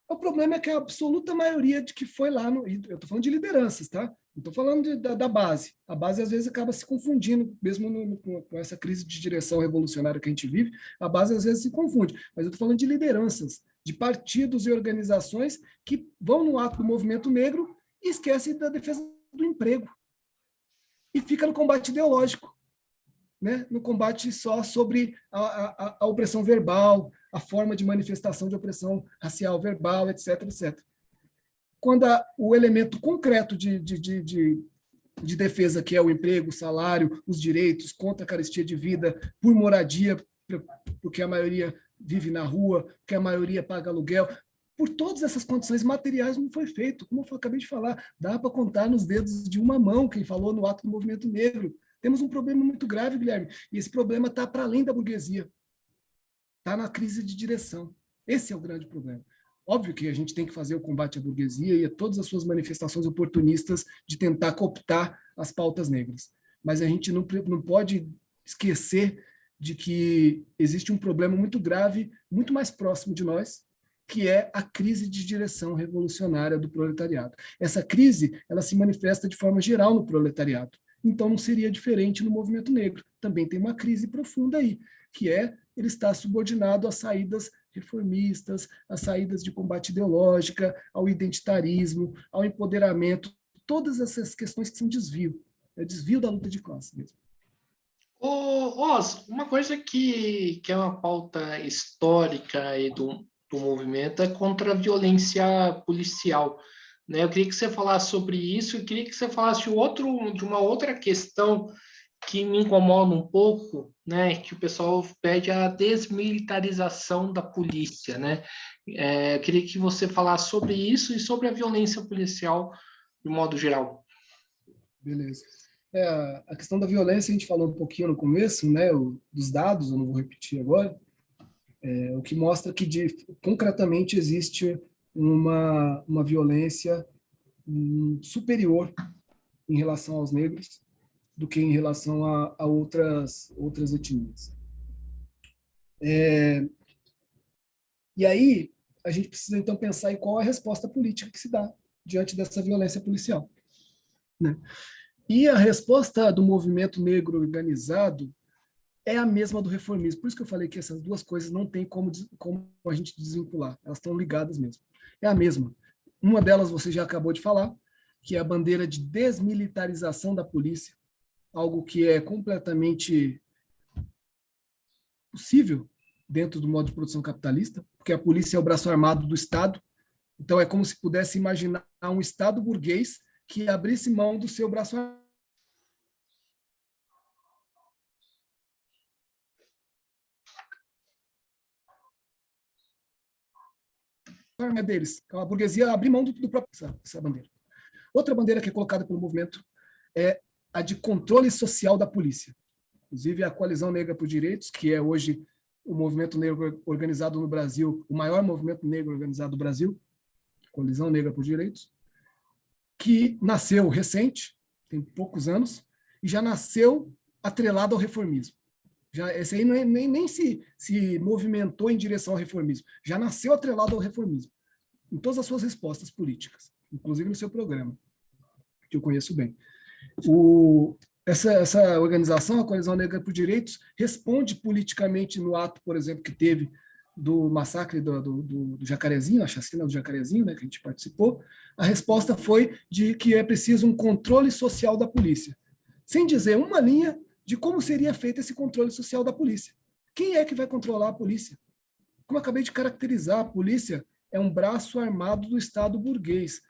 O problema é que a absoluta maioria de que foi lá, eu estou falando de lideranças, tá? Não estou falando da base. A base, às vezes, acaba se confundindo, mesmo com essa crise de direção revolucionária que a gente vive, a base, às vezes, se confunde. Mas eu estou falando de lideranças, de partidos e organizações que vão no ato do movimento negro e esquecem da defesa do emprego. E fica no combate ideológico, né? No combate só sobre a opressão verbal, a forma de manifestação de opressão racial verbal, etc, etc. Quando o elemento concreto de defesa, que é o emprego, o salário, os direitos, contra a carestia de vida, por moradia, porque a maioria vive na rua, porque a maioria paga aluguel, por todas essas condições materiais não foi feito. Como eu acabei de falar, dá para contar nos dedos de uma mão quem falou no ato do movimento negro. Temos um problema muito grave, Guilherme, e esse problema está para além da burguesia. Está na crise de direção. Esse é o grande problema. Óbvio que a gente tem que fazer o combate à burguesia e a todas as suas manifestações oportunistas de tentar cooptar as pautas negras. Mas a gente não pode esquecer de que existe um problema muito grave, muito mais próximo de nós, que é a crise de direção revolucionária do proletariado. Essa crise, ela se manifesta de forma geral no proletariado. Então não seria diferente no movimento negro. Também tem uma crise profunda aí, que é ele está subordinado às saídas reformistas, às saídas de combate ideológica, ao identitarismo, ao empoderamento, todas essas questões que são desvio, é desvio da luta de classe mesmo. Os, uma coisa que é uma pauta histórica aí do movimento é contra a violência policial. Né? Eu queria que você falasse sobre isso, eu queria que você falasse de uma outra questão que me incomoda um pouco, né, que o pessoal pede a desmilitarização da polícia, né? Eu queria que você falasse sobre isso e sobre a violência policial de modo geral. Beleza. A questão da violência a gente falou um pouquinho no começo, né, dos dados, eu não vou repetir agora, o que mostra que concretamente existe uma violência superior em relação aos negros do que em relação a outras etnias. E aí, a gente precisa, então, pensar em qual é a resposta política que se dá diante dessa violência policial. Né? E a resposta do movimento negro organizado é a mesma do reformismo. Por isso que eu falei que essas duas coisas não tem como a gente desvincular. Elas estão ligadas mesmo. É a mesma. Uma delas você já acabou de falar, que é a bandeira de desmilitarização da polícia, algo que é completamente possível dentro do modo de produção capitalista, porque a polícia é o braço armado do Estado. Então, é como se pudesse imaginar um Estado burguês que abrisse mão do seu braço armado deles. Então, a burguesia abre mão do próprio essa bandeira. Outra bandeira que é colocada pelo movimento é a de controle social da polícia. Inclusive, a Coalizão Negra por Direitos, que é hoje o movimento negro organizado no Brasil, o maior movimento negro organizado do Brasil, Coalizão Negra por Direitos, que nasceu recente, tem poucos anos, e já nasceu atrelado ao reformismo. Esse aí nem se movimentou em direção ao reformismo, já nasceu atrelado ao reformismo, em todas as suas respostas políticas, inclusive no seu programa, que eu conheço bem. Essa organização, a Coalizão Negra por Direitos, responde politicamente no ato, por exemplo, que teve do massacre do Jacarezinho, a chacina do Jacarezinho, né, que a gente participou. A resposta foi de que é preciso um controle social da polícia, sem dizer uma linha de como seria feito esse controle social da polícia. Quem é que vai controlar a polícia? Como eu acabei de caracterizar, a polícia é um braço armado do Estado burguês.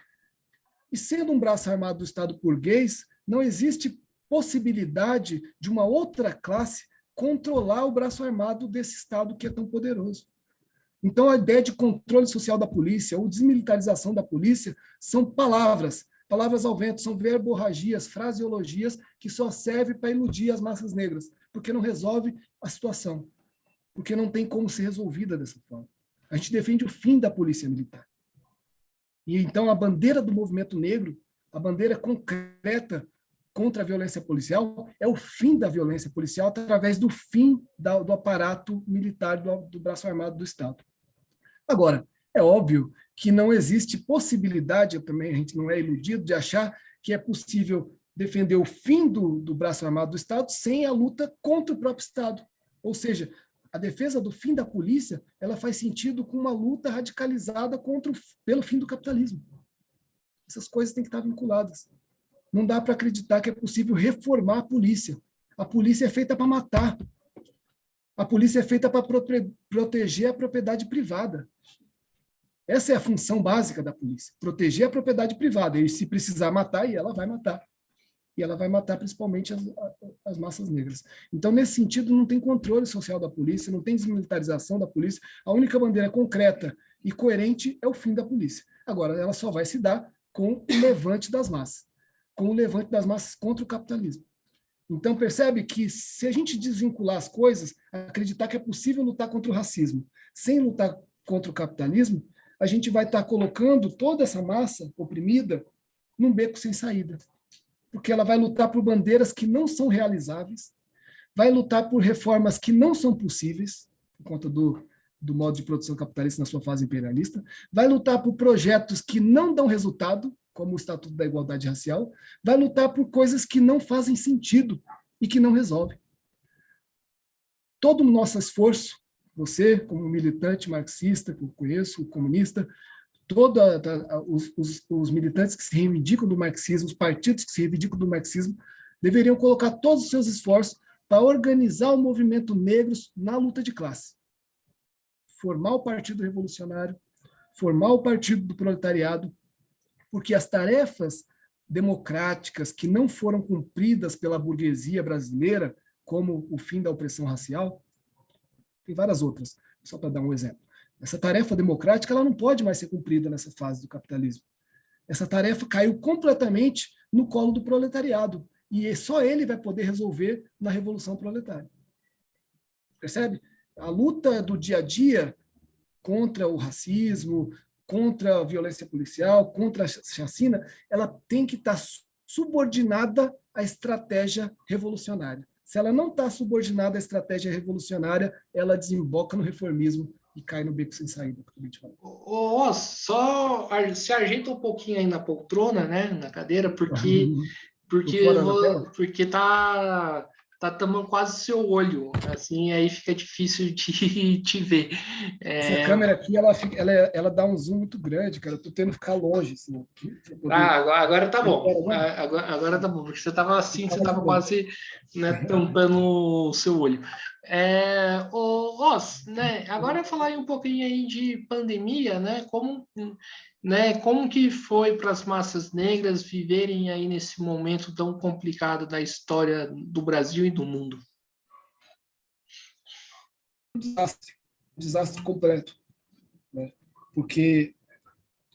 E sendo um braço armado do Estado burguês, não existe possibilidade de uma outra classe controlar o braço armado desse Estado que é tão poderoso. Então, a ideia de controle social da polícia ou desmilitarização da polícia são palavras, Palavras ao vento são verborragias, fraseologias que só servem para iludir as massas negras, porque não resolve a situação, porque não tem como ser resolvida dessa forma. A gente defende o fim da polícia militar. E então a bandeira do movimento negro, a bandeira concreta contra a violência policial, é o fim da violência policial através do fim do aparato militar, do braço armado do Estado. Agora, é óbvio que não existe possibilidade, também a gente não é iludido, de achar que é possível defender o fim do braço armado do Estado sem a luta contra o próprio Estado. Ou seja, a defesa do fim da polícia, ela faz sentido com uma luta radicalizada pelo fim do capitalismo. Essas coisas têm que estar vinculadas. Não dá para acreditar que é possível reformar a polícia. A polícia é feita para matar. A polícia é feita para proteger a propriedade privada. Essa é a função básica da polícia, proteger a propriedade privada. E se precisar matar, e ela vai matar. E ela vai matar principalmente as massas negras. Então, nesse sentido, não tem controle social da polícia, não tem desmilitarização da polícia. A única bandeira concreta e coerente é o fim da polícia. Agora, ela só vai se dar com o levante das massas. Com o levante das massas contra o capitalismo. Então, percebe que se a gente desvincular as coisas, acreditar que é possível lutar contra o racismo sem lutar contra o capitalismo, a gente vai estar colocando toda essa massa oprimida num beco sem saída. Porque ela vai lutar por bandeiras que não são realizáveis, vai lutar por reformas que não são possíveis, por conta do modo de produção capitalista na sua fase imperialista, vai lutar por projetos que não dão resultado, como o Estatuto da Igualdade Racial, vai lutar por coisas que não fazem sentido e que não resolvem. Todo o nosso esforço, você, como militante marxista, que eu conheço, comunista, todos os militantes que se reivindicam do marxismo, os partidos que se reivindicam do marxismo, deveriam colocar todos os seus esforços para organizar o movimento negro na luta de classe. Formar o Partido Revolucionário, formar o Partido do Proletariado, porque as tarefas democráticas que não foram cumpridas pela burguesia brasileira, como o fim da opressão racial, tem várias outras, só para dar um exemplo. Essa tarefa democrática ela não pode mais ser cumprida nessa fase do capitalismo. Essa tarefa caiu completamente no colo do proletariado, e só ele vai poder resolver na Revolução Proletária. Percebe? A luta do dia a dia contra o racismo, contra a violência policial, contra a chacina, ela tem que estar subordinada à estratégia revolucionária. Se ela não está subordinada à estratégia revolucionária, ela desemboca no reformismo e cai no beco sem saída. Só se ajeita um pouquinho aí na poltrona, né, na cadeira, porque tá tampando quase seu olho, assim, aí fica difícil de te ver. Essa câmera aqui, ela dá um zoom muito grande, cara. Eu tô tendo que ficar longe, assim. Agora tá bom. Agora tá bom, porque você tava assim, você tava quase, né, tampando o seu olho. Né, agora falar um pouquinho aí de pandemia, né? Como que foi para as massas negras viverem aí nesse momento tão complicado da história do Brasil e do mundo? Desastre completo, né? Porque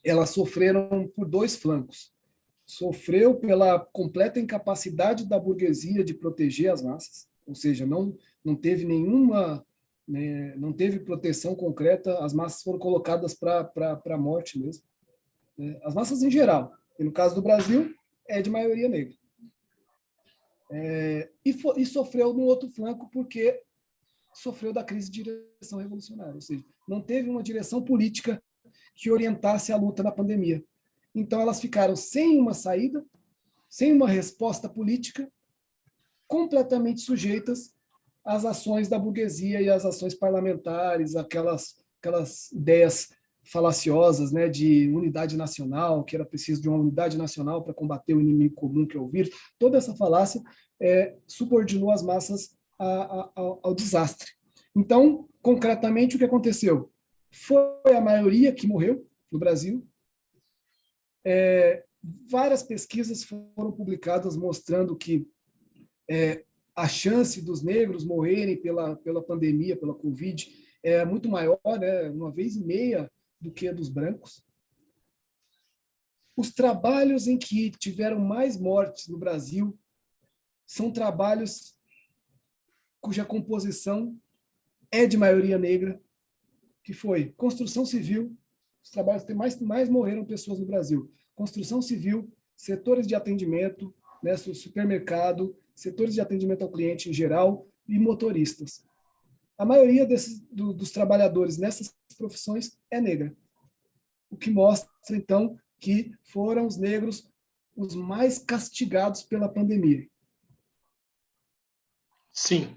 elas sofreram por dois flancos. Sofreu pela completa incapacidade da burguesia de proteger as massas, ou seja, não teve nenhuma, né, não teve proteção concreta, as massas foram colocadas para a morte mesmo. Né? As massas em geral, e no caso do Brasil, é de maioria negra. E sofreu no outro flanco porque sofreu da crise de direção revolucionária, ou seja, não teve uma direção política que orientasse a luta na pandemia. Então, elas ficaram sem uma saída, sem uma resposta política, completamente sujeitas às ações da burguesia e às ações parlamentares, aquelas ideias falaciosas, né, de unidade nacional, que era preciso de uma unidade nacional para combater o inimigo comum, que é o vírus. Toda essa falácia subordinou as massas ao desastre. Então, concretamente, o que aconteceu? Foi a maioria que morreu no Brasil. Várias pesquisas foram publicadas mostrando que a chance dos negros morrerem pela pandemia, pela Covid, é muito maior, né, 1,5 vezes do que a dos brancos. Os trabalhos em que tiveram mais mortes no Brasil são trabalhos cuja composição é de maioria negra, que foi construção civil, os trabalhos que mais morreram pessoas no Brasil. Construção civil, setores de atendimento, né, supermercado, setores de atendimento ao cliente em geral e motoristas. A maioria dos trabalhadores nessas profissões é negra, o que mostra, então, que foram os negros os mais castigados pela pandemia. Sim.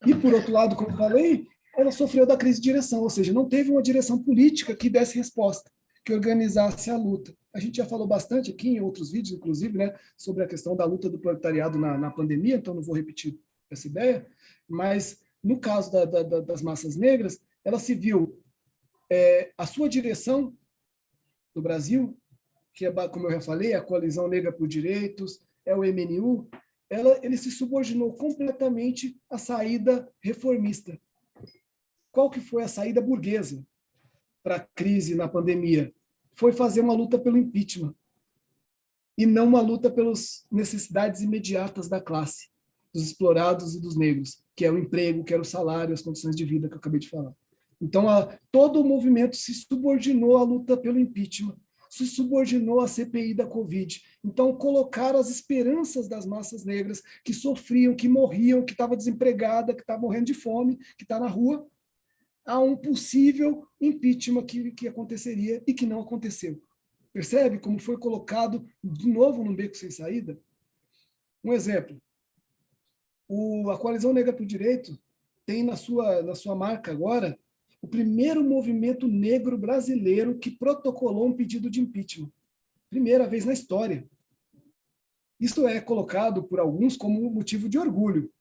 E, por outro lado, como eu falei, ela sofreu da crise de direção, ou seja, não teve uma direção política que desse resposta, que organizasse a luta. A gente já falou bastante aqui em outros vídeos, inclusive, né, sobre a questão da luta do proletariado na pandemia, então não vou repetir essa ideia, mas no caso das massas negras, ela se viu a sua direção no Brasil, que é, como eu já falei, a Coalizão Negra por Direitos, é o MNU, ele se subordinou completamente à saída reformista. Qual que foi a saída burguesa para a crise na pandemia? Foi fazer uma luta pelo impeachment e não uma luta pelas necessidades imediatas da classe, dos explorados e dos negros, que é o emprego, que era o salário, as condições de vida que eu acabei de falar. Então, todo o movimento se subordinou à luta pelo impeachment, se subordinou à CPI da Covid. Então, colocaram as esperanças das massas negras que sofriam, que morriam, que estavam desempregadas, que estavam morrendo de fome, que está na rua, a um possível impeachment que aconteceria e que não aconteceu. Percebe como foi colocado de novo num beco sem saída? Um exemplo, a Coalizão Negra para o Direito tem na sua marca agora o primeiro movimento negro brasileiro que protocolou um pedido de impeachment. Primeira vez na história. Isso é colocado por alguns como motivo de orgulho.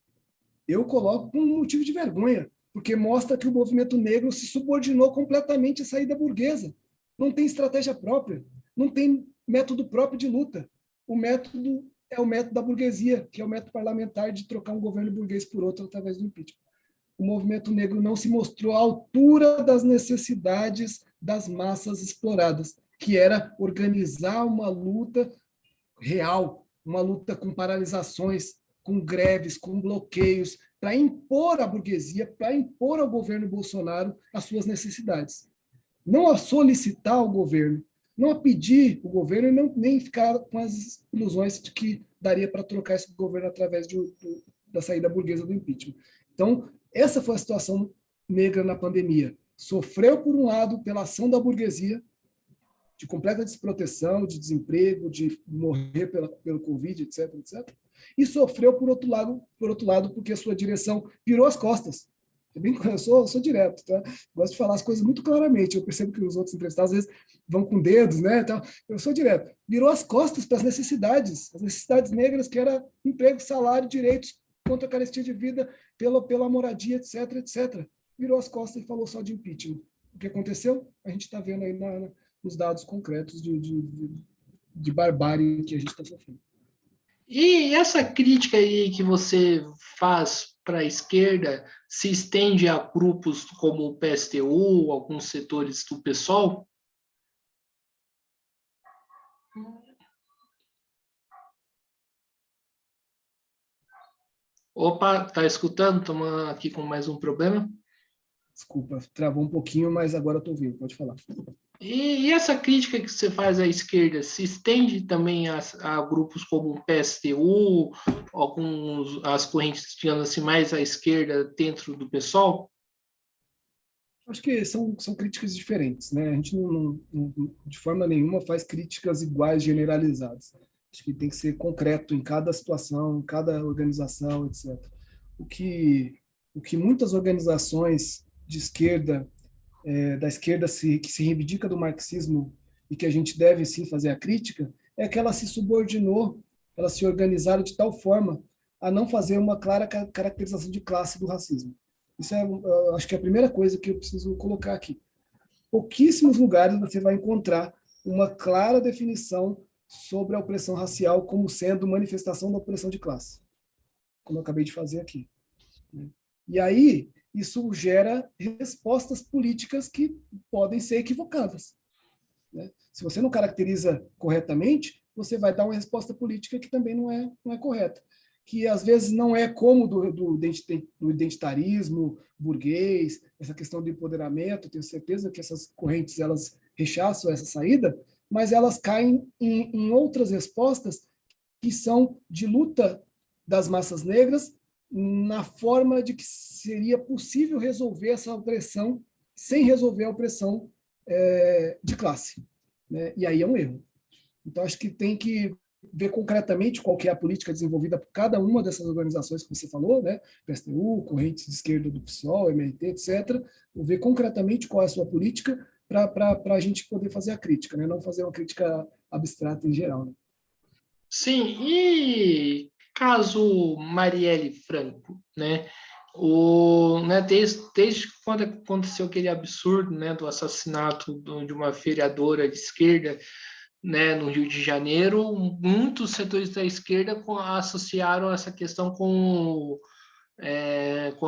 Eu coloco como motivo de vergonha, porque mostra que o movimento negro se subordinou completamente à saída burguesa. Não tem estratégia própria, não tem método próprio de luta. O método é o método da burguesia, que é o método parlamentar de trocar um governo burguês por outro através do impeachment. O movimento negro não se mostrou à altura das necessidades das massas exploradas, que era organizar uma luta real, uma luta com paralisações, com greves, com bloqueios, para impor à burguesia, para impor ao governo Bolsonaro as suas necessidades. Não a solicitar ao governo, não a pedir o governo e nem ficar com as ilusões de que daria para trocar esse governo através da saída burguesa do impeachment. Então, essa foi a situação negra na pandemia. Sofreu, por um lado, pela ação da burguesia, de completa desproteção, de desemprego, de morrer pelo Covid, etc., etc. E sofreu, por outro lado, porque a sua direção virou as costas. Eu sou direto, tá? Gosto de falar as coisas muito claramente. Eu percebo que os outros entrevistados, às vezes, vão com dedos, né? Então, eu sou direto. Virou as costas para as necessidades negras, que era emprego, salário, direitos, contra a carestia de vida, pela moradia, etc., etc. Virou as costas e falou só de impeachment. O que aconteceu? A gente está vendo aí nos dados concretos de barbárie que a gente está sofrendo. E essa crítica aí que você faz para a esquerda se estende a grupos como o PSTU, alguns setores do PSOL? Opa, tá escutando? Estamos aqui com mais um problema. Desculpa, travou um pouquinho, mas agora eu estou ouvindo, pode falar. E essa crítica que você faz à esquerda se estende também a grupos como o PSTU, as correntes, digamos assim, mais à esquerda dentro do PSOL? Acho que são críticas diferentes, né? A gente de forma nenhuma faz críticas iguais, generalizadas. Acho que tem que ser concreto em cada situação, em cada organização, etc. O que muitas organizações de esquerda, da esquerda que se reivindica do marxismo e que a gente deve sim fazer a crítica, é que ela se subordinou, elas se organizaram de tal forma a não fazer uma clara caracterização de classe do racismo. Isso acho que é a primeira coisa que eu preciso colocar aqui. Pouquíssimos lugares você vai encontrar uma clara definição sobre a opressão racial como sendo manifestação da opressão de classe, como eu acabei de fazer aqui. E aí, isso gera respostas políticas que podem ser equivocadas. né? Se você não caracteriza corretamente, você vai dar uma resposta política que também não é correta, que às vezes não é como do identitarismo burguês, essa questão do empoderamento. Tenho certeza que essas correntes elas rechaçam essa saída, mas elas caem em outras respostas que são de luta das massas negras na forma de que seria possível resolver essa opressão sem resolver a opressão de classe, né? E aí é um erro. Então, acho que tem que ver concretamente qual que é a política desenvolvida por cada uma dessas organizações que você falou, né? PSTU, Correntes de Esquerda do PSOL, MRT, etc. Ver concretamente qual é a sua política para a gente poder fazer a crítica, né? Não fazer uma crítica abstrata em geral, né? Sim, e caso Marielle Franco, né? Desde quando aconteceu aquele absurdo, né, do assassinato de uma vereadora de esquerda, né, no Rio de Janeiro, muitos setores da esquerda associaram essa questão com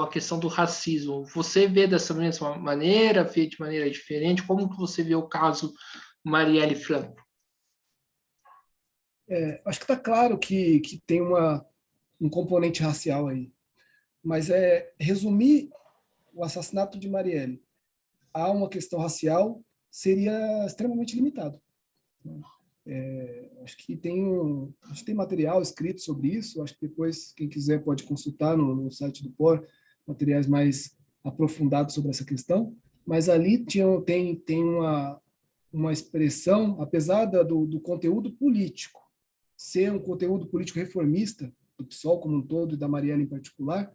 a questão do racismo. Você vê dessa mesma maneira, vê de maneira diferente? Como que você vê o caso Marielle Franco? Acho que está claro que tem um componente racial aí, mas resumir o assassinato de Marielle a uma questão racial seria extremamente limitado. Acho que a gente tem material escrito sobre isso. Acho que depois, quem quiser pode consultar no site do POR materiais mais aprofundados sobre essa questão. Mas ali tem uma expressão, apesar do conteúdo político ser um conteúdo político reformista, do PSOL como um todo e da Marielle em particular,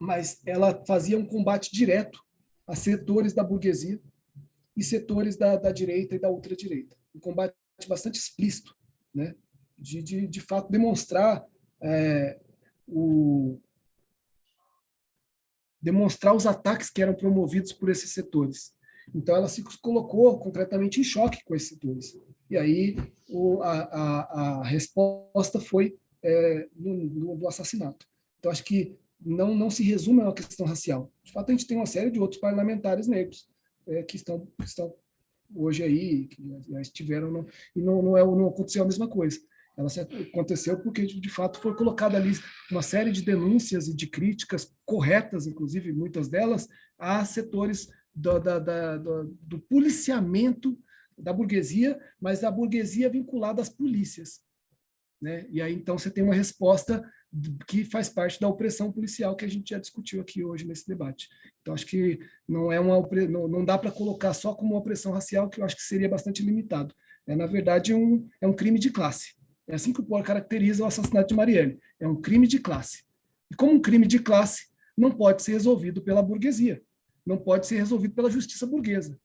mas ela fazia um combate direto a setores da burguesia e setores da direita e da ultradireita. Um combate bastante explícito, né? De fato, demonstrar demonstrar os ataques que eram promovidos por esses setores. Então, ela se colocou concretamente em choque com esses setores. E aí, a resposta foi no assassinato. Então, acho que não se resume a uma questão racial. De fato, a gente tem uma série de outros parlamentares negros que estão hoje aí, que já estiveram, e não aconteceu a mesma coisa. Ela aconteceu porque, de fato, foi colocada ali uma série de denúncias e de críticas corretas, inclusive muitas delas, a setores do policiamento da burguesia, mas a burguesia vinculada às polícias, né? E aí, então, você tem uma resposta que faz parte da opressão policial que a gente já discutiu aqui hoje nesse debate. Então, acho que não dá para colocar só como uma opressão racial, que eu acho que seria bastante limitado. Na verdade, é um crime de classe. É assim que o POR caracteriza o assassinato de Marielle. É um crime de classe. E como um crime de classe, não pode ser resolvido pela burguesia. Não pode ser resolvido pela justiça burguesa.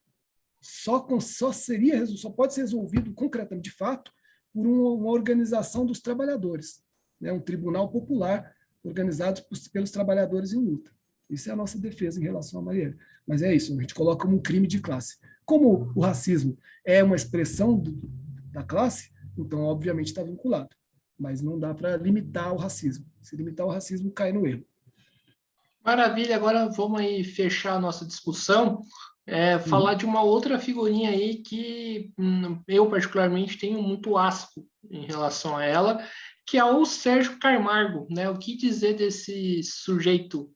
Só pode ser resolvido concretamente, de fato, por uma organização dos trabalhadores, né? Um tribunal popular organizado pelos trabalhadores em luta. Isso é a nossa defesa em relação a Marielle. Mas é isso, a gente coloca como um crime de classe. Como o racismo é uma expressão da classe, então, obviamente, está vinculado. Mas não dá para limitar o racismo. Se limitar o racismo, cai no erro. Maravilha, agora vamos aí fechar a nossa discussão, falar de uma outra figurinha aí que eu particularmente tenho muito asco em relação a ela, que é o Sérgio Camargo, né? O que dizer desse sujeito?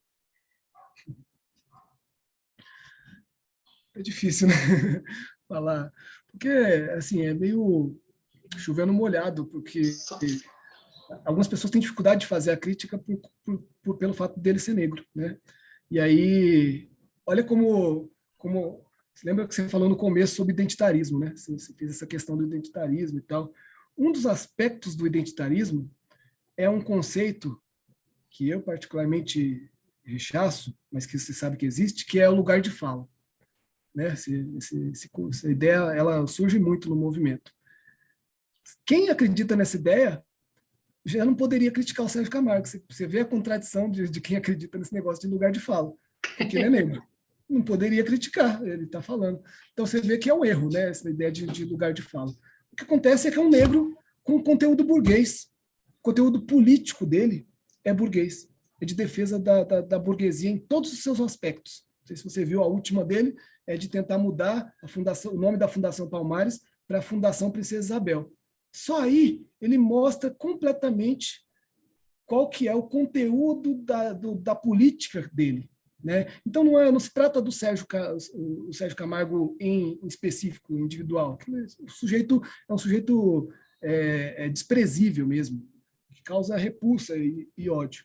É difícil, né? Falar. Porque, assim, é meio chovendo molhado, porque algumas pessoas têm dificuldade de fazer a crítica pelo fato dele ser negro, né? E aí, olha como você lembra que você falou no começo sobre identitarismo, né? Você fez essa questão do identitarismo e tal. Um dos aspectos do identitarismo é um conceito que eu particularmente rechaço, mas que você sabe que existe, que é o lugar de fala, né? Essa ideia ela surge muito no movimento. Quem acredita nessa ideia já não poderia criticar o Sérgio Camargo. Você vê a contradição de quem acredita nesse negócio de lugar de fala, porque ele é negro. Não poderia criticar, ele está falando. Então você vê que é um erro, né, essa ideia de lugar de fala. O que acontece é que é um negro com conteúdo burguês. O conteúdo político dele é burguês. É de defesa da burguesia em todos os seus aspectos. Não sei se você viu a última dele, é de tentar mudar o nome da Fundação Palmares para a Fundação Princesa Isabel. Só aí ele mostra completamente qual que é o conteúdo da política dele. Né? Então, não se trata do Sérgio Camargo em específico, individual. O sujeito é um sujeito desprezível mesmo, que causa repulsa e ódio.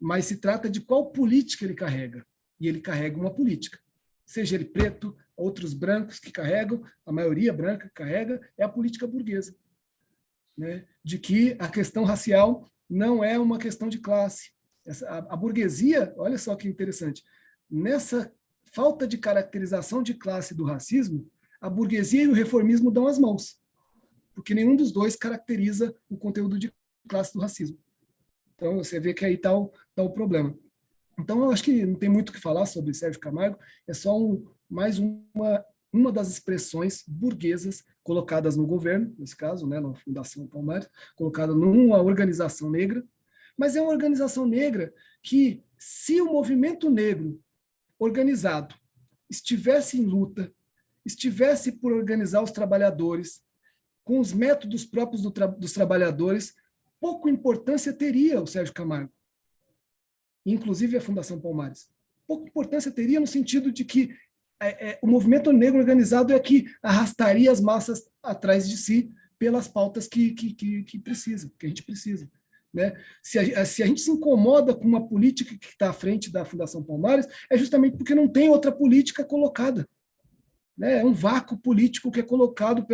Mas se trata de qual política ele carrega. E ele carrega uma política. Seja ele preto, outros brancos que carregam, a maioria branca que carrega, é a política burguesa. Né? De que a questão racial não é uma questão de classe. A burguesia, olha só que interessante, nessa falta de caracterização de classe do racismo, a burguesia e o reformismo dão as mãos, porque nenhum dos dois caracteriza o conteúdo de classe do racismo. Então, você vê que aí está o problema. Então, eu acho que não tem muito o que falar sobre Sérgio Camargo, é só mais uma das expressões burguesas colocadas no governo, nesse caso, né, na Fundação Palmares, colocada numa organização negra, mas é uma organização negra que, se o movimento negro organizado estivesse em luta, estivesse por organizar os trabalhadores, com os métodos próprios dos trabalhadores, pouca importância teria o Sérgio Camargo, inclusive a Fundação Palmares. Pouca importância teria no sentido de que o movimento negro organizado é que arrastaria as massas atrás de si pelas pautas que a gente precisa. Né? Se a gente se incomoda com uma política que está à frente da Fundação Palmares, é justamente porque não tem outra política colocada. Né? É um vácuo político que é colocado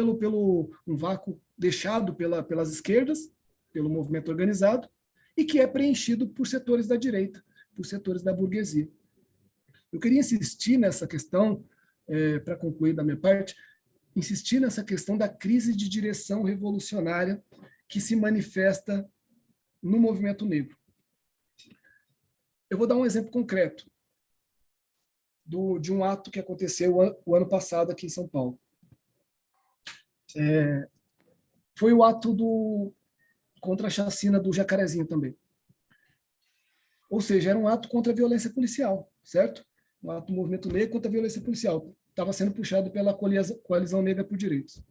um vácuo deixado pelas esquerdas, pelo movimento organizado, e que é preenchido por setores da direita, por setores da burguesia. Eu queria insistir nessa questão, para concluir da minha parte, insistir nessa questão da crise de direção revolucionária que se manifesta no movimento negro. Eu vou dar um exemplo concreto de um ato que aconteceu o ano passado aqui em São Paulo. Foi o ato contra a chacina do Jacarezinho também. Ou seja, era um ato contra a violência policial, certo? Um ato do movimento negro contra a violência policial. Estava sendo puxado pela Coalizão Negra por Direitos.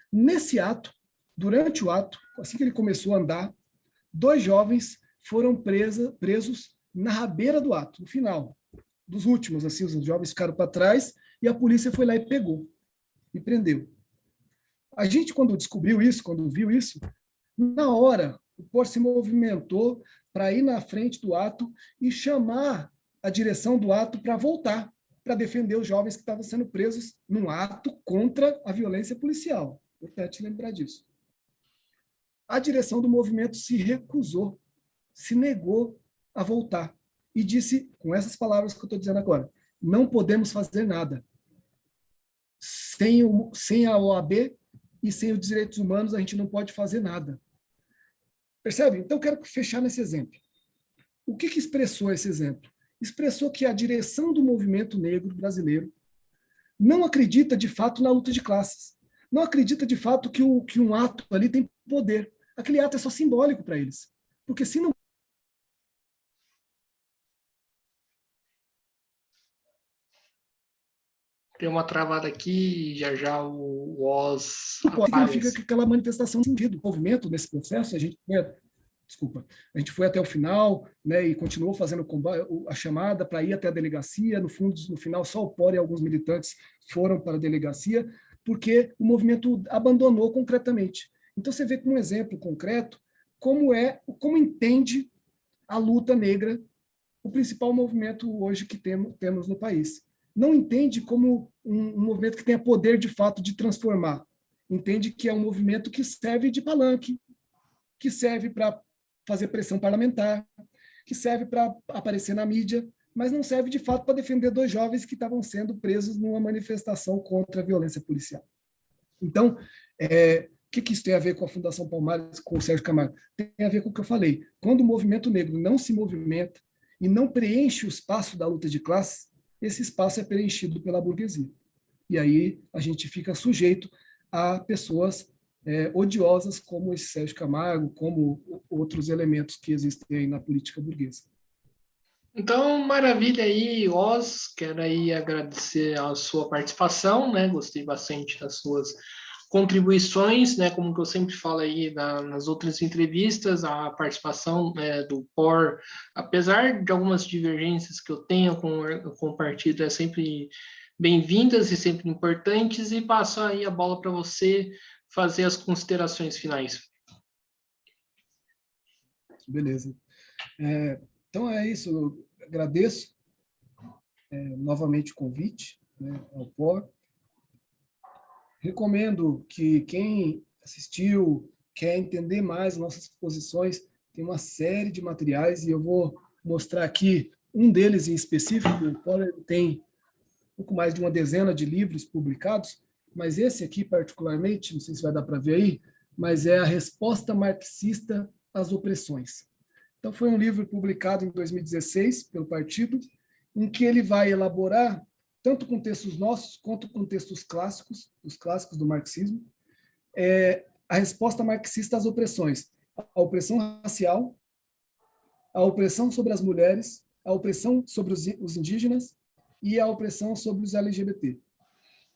Nesse ato, durante o ato, assim que ele começou a andar, 2 jovens foram presos na rabeira do ato, no final, dos últimos, assim, os jovens ficaram para trás e a polícia foi lá e pegou, e prendeu. A gente, quando descobriu isso, quando viu isso, na hora, o POR se movimentou para ir na frente do ato e chamar a direção do ato para voltar, para defender os jovens que estavam sendo presos num ato contra a violência policial. Importante lembrar disso. A direção do movimento se recusou, se negou a voltar e disse, com essas palavras que eu estou dizendo agora, não podemos fazer nada. Sem a OAB e sem os direitos humanos, a gente não pode fazer nada. Percebe? Então, eu quero fechar nesse exemplo. O que expressou esse exemplo? Expressou que a direção do movimento negro brasileiro não acredita, de fato, na luta de classes. Não acredita, de fato, que um ato ali tem poder. Aquele ato é só simbólico para eles. Porque se não... Tem uma travada aqui, já o Oz significa que aquela manifestação tem sentido. O movimento nesse processo, a gente foi até o final, né, e continuou fazendo a chamada para ir até a delegacia. No final, só o POR e alguns militantes foram para a delegacia, porque o movimento abandonou concretamente. Então, você vê com um exemplo concreto como entende a luta negra, o principal movimento hoje que temos no país. Não entende como um movimento que tenha poder, de fato, de transformar. Entende que é um movimento que serve de palanque, que serve para fazer pressão parlamentar, que serve para aparecer na mídia, mas não serve, de fato, para defender 2 jovens que estavam sendo presos numa manifestação contra a violência policial. Então, o que isso tem a ver com a Fundação Palmares, com o Sérgio Camargo? Tem a ver com o que eu falei. Quando o movimento negro não se movimenta e não preenche o espaço da luta de classes, esse espaço é preenchido pela burguesia. E aí a gente fica sujeito a pessoas odiosas como esse Sérgio Camargo, como outros elementos que existem aí na política burguesa. Então, maravilha aí, Oz. Quero aí agradecer a sua participação, né? Gostei bastante das suas contribuições, né, como que eu sempre falo aí nas outras entrevistas, a participação, né, do POR, apesar de algumas divergências que eu tenho com o partido, é sempre bem-vindas e sempre importantes, e passo aí a bola para você fazer as considerações finais. Beleza. Então é isso, eu agradeço novamente o convite, né, ao POR. Recomendo que quem assistiu, quer entender mais nossas posições, tem uma série de materiais e eu vou mostrar aqui um deles em específico. O POR tem um pouco mais de uma dezena de livros publicados, mas esse aqui particularmente, não sei se vai dar para ver aí, mas é a Resposta Marxista às Opressões. Então, foi um livro publicado em 2016 pelo partido, em que ele vai elaborar, tanto com textos nossos, quanto com textos clássicos, os clássicos do marxismo, a resposta marxista às opressões. A opressão racial, a opressão sobre as mulheres, a opressão sobre os indígenas e a opressão sobre os LGBT.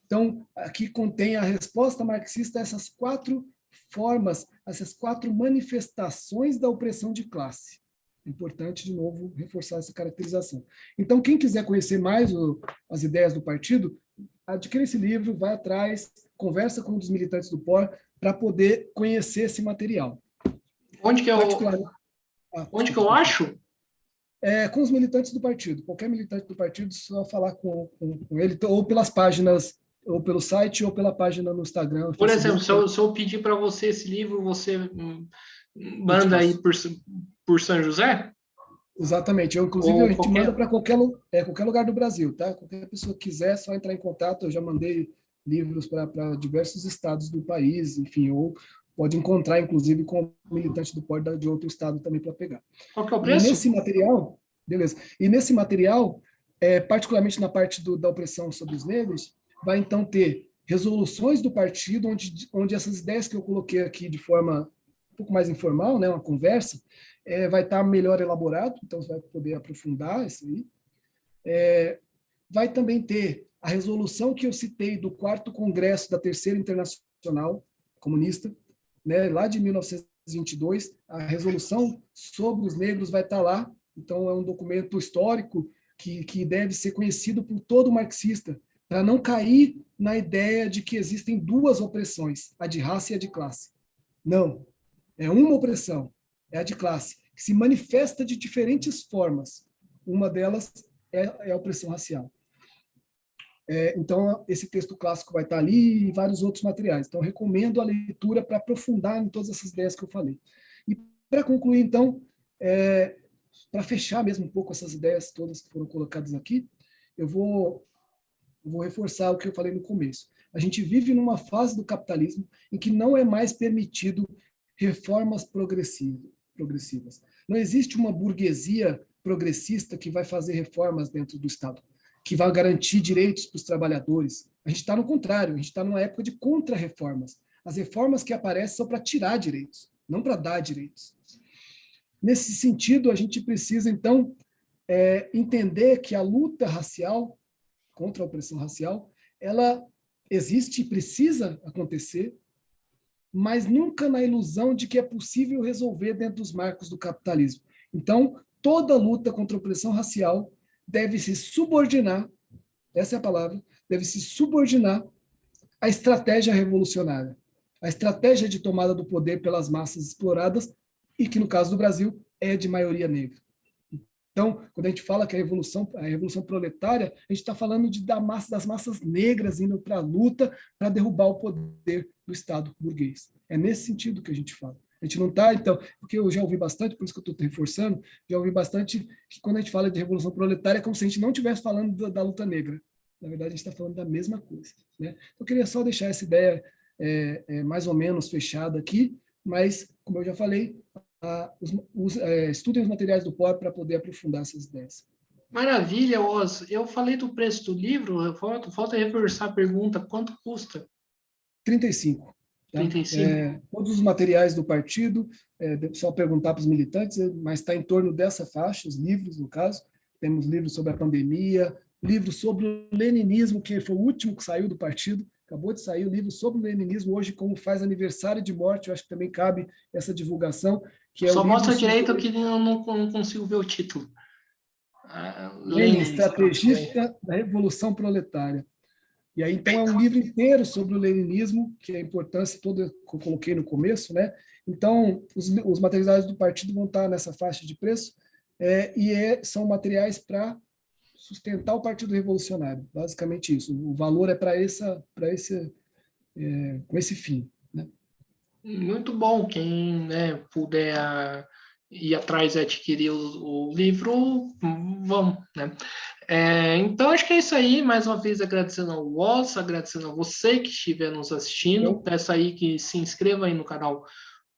Então, aqui contém a resposta marxista a essas 4 formas, essas 4 manifestações da opressão de classe. É importante, de novo, reforçar essa caracterização. Então, quem quiser conhecer mais as ideias do partido, adquire esse livro, vai atrás, conversa com um dos militantes do POR para poder conhecer esse material. Onde que eu acho? Com os militantes do partido. Qualquer militante do partido, só falar com ele, ou pelas páginas, ou pelo site, ou pela página no Instagram. Por exemplo, se eu pedir para você esse livro, você manda aí por São José? Exatamente. Inclusive, a gente manda para qualquer lugar do Brasil, tá? Qualquer pessoa que quiser, é só entrar em contato. Eu já mandei livros para diversos estados do país, enfim, ou pode encontrar, inclusive, com militante do POR de outro estado também para pegar. Qual que é o preço? E nesse material, beleza. E nesse material, particularmente na parte da opressão sobre os negros, vai então ter resoluções do partido, onde essas ideias que eu coloquei aqui de forma um pouco mais informal, né, uma conversa, vai estar melhor elaborado, então você vai poder aprofundar isso aí. Vai também ter a resolução que eu citei do 4º Congresso da Terceira Internacional Comunista, né, lá de 1922, a resolução sobre os negros vai estar lá, então é um documento histórico que deve ser conhecido por todo marxista, para não cair na ideia de que existem 2 opressões, a de raça e a de classe. Não, é uma opressão, é a de classe, que se manifesta de diferentes formas. Uma delas é a opressão racial. Então, esse texto clássico vai estar ali e vários outros materiais. Então, recomendo a leitura para aprofundar em todas essas ideias que eu falei. E para concluir, então, para fechar mesmo um pouco essas ideias todas que foram colocadas aqui, eu vou reforçar o que eu falei no começo. A gente vive numa fase do capitalismo em que não é mais permitido reformas progressivas. Não existe uma burguesia progressista que vai fazer reformas dentro do Estado, que vai garantir direitos para os trabalhadores. A gente está no contrário, a gente está numa época de contra-reformas. As reformas que aparecem são para tirar direitos, não para dar direitos. Nesse sentido, a gente precisa, então, entender que a luta racial, contra a opressão racial, ela existe e precisa acontecer, mas nunca na ilusão de que é possível resolver dentro dos marcos do capitalismo. Então, toda luta contra a opressão racial deve se subordinar, essa é a palavra, deve se subordinar à estratégia revolucionária, à estratégia de tomada do poder pelas massas exploradas e que, no caso do Brasil, é de maioria negra. Então, quando a gente fala que a revolução proletária, a gente está falando das massas negras indo para a luta para derrubar o poder do Estado burguês. É nesse sentido que a gente fala. A gente não está, então, porque eu já ouvi bastante, por isso que eu estou reforçando, já ouvi bastante que quando a gente fala de revolução proletária é como se a gente não estivesse falando da luta negra. Na verdade, a gente está falando da mesma coisa. Né? Eu queria só deixar essa ideia mais ou menos fechada aqui, mas, como eu já falei, estudem os materiais do POR para poder aprofundar essas ideias. Maravilha, Oz. Eu falei do preço do livro, falta reforçar a pergunta, quanto custa? 35. Tá? 35? Todos os materiais do partido, só perguntar para os militantes, mas está em torno dessa faixa, os livros, no caso. Temos livros sobre a pandemia, livros sobre o leninismo, que foi o último que saiu do partido, acabou de sair o livro sobre o leninismo, hoje como faz aniversário de morte, eu acho que também cabe essa divulgação, que é o Só livro mostra direito sobre que eu não consigo ver o título. Lenin, Lenin, estrategista da Revolução Proletária. E aí, então, é um livro inteiro sobre o leninismo, que é a importância toda que eu coloquei no começo, né? Então, os materiais do partido vão estar nessa faixa de preço, são materiais para sustentar o Partido Revolucionário, basicamente isso. O valor é com esse fim, né? muito bom. Quem, né, puder ir atrás e adquirir o livro, vamos, né? Então, acho que é isso aí. Mais uma vez, agradecendo ao Woz, agradecendo a você que estiver nos assistindo. Peço aí que se inscreva aí no canal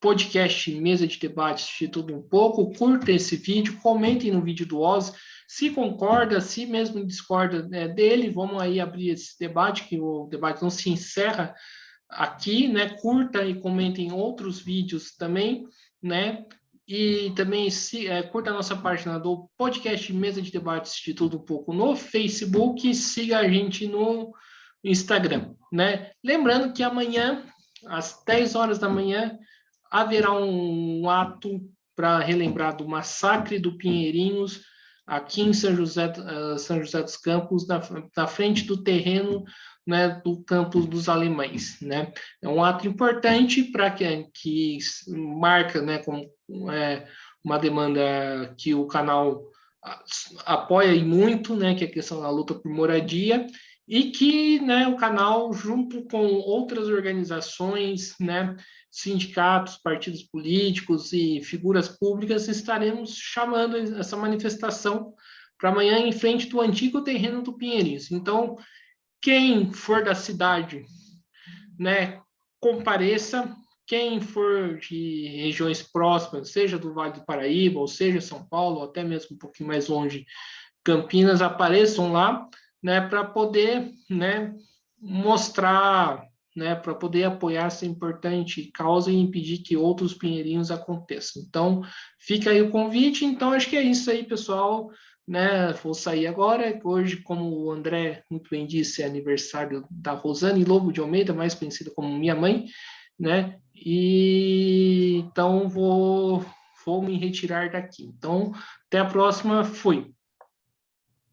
Podcast Mesa de Debates de Tudo Um Pouco. Curta esse vídeo, comentem no vídeo do Woz. Se concorda, se mesmo discorda dele, vamos aí abrir esse debate, que o debate não se encerra aqui, né? Curta e comentem outros vídeos também, né? E também curta a nossa página do podcast Mesa de Debates de Tudo Um Pouco no Facebook, siga a gente no Instagram, né? Lembrando que amanhã, às 10 horas da manhã, haverá um ato para relembrar do massacre do Pinheirinhos, aqui em São José dos Campos, na frente do terreno, né, do campus dos alemães, né? É um ato importante para que marca, né, como uma demanda que o canal apoia e muito, né, que é a questão da luta por moradia, e que, né, o canal, junto com outras organizações, né, sindicatos, partidos políticos e figuras públicas, estaremos chamando essa manifestação para amanhã em frente do antigo terreno do Pinheirinhos. Então, quem for da cidade, né, compareça. Quem for de regiões próximas, seja do Vale do Paraíba, ou seja São Paulo, ou até mesmo um pouquinho mais longe, Campinas, apareçam lá, né, para poder, né, mostrar, né, para poder apoiar essa importante causa e impedir que outros pinheirinhos aconteçam. Então, fica aí o convite. Então, acho que é isso aí, pessoal. Né, vou sair agora. Hoje, como o André muito bem disse, é aniversário da Rosane Lobo de Almeida, mais conhecida como minha mãe, né? E então vou me retirar daqui. Então, até a próxima. Fui.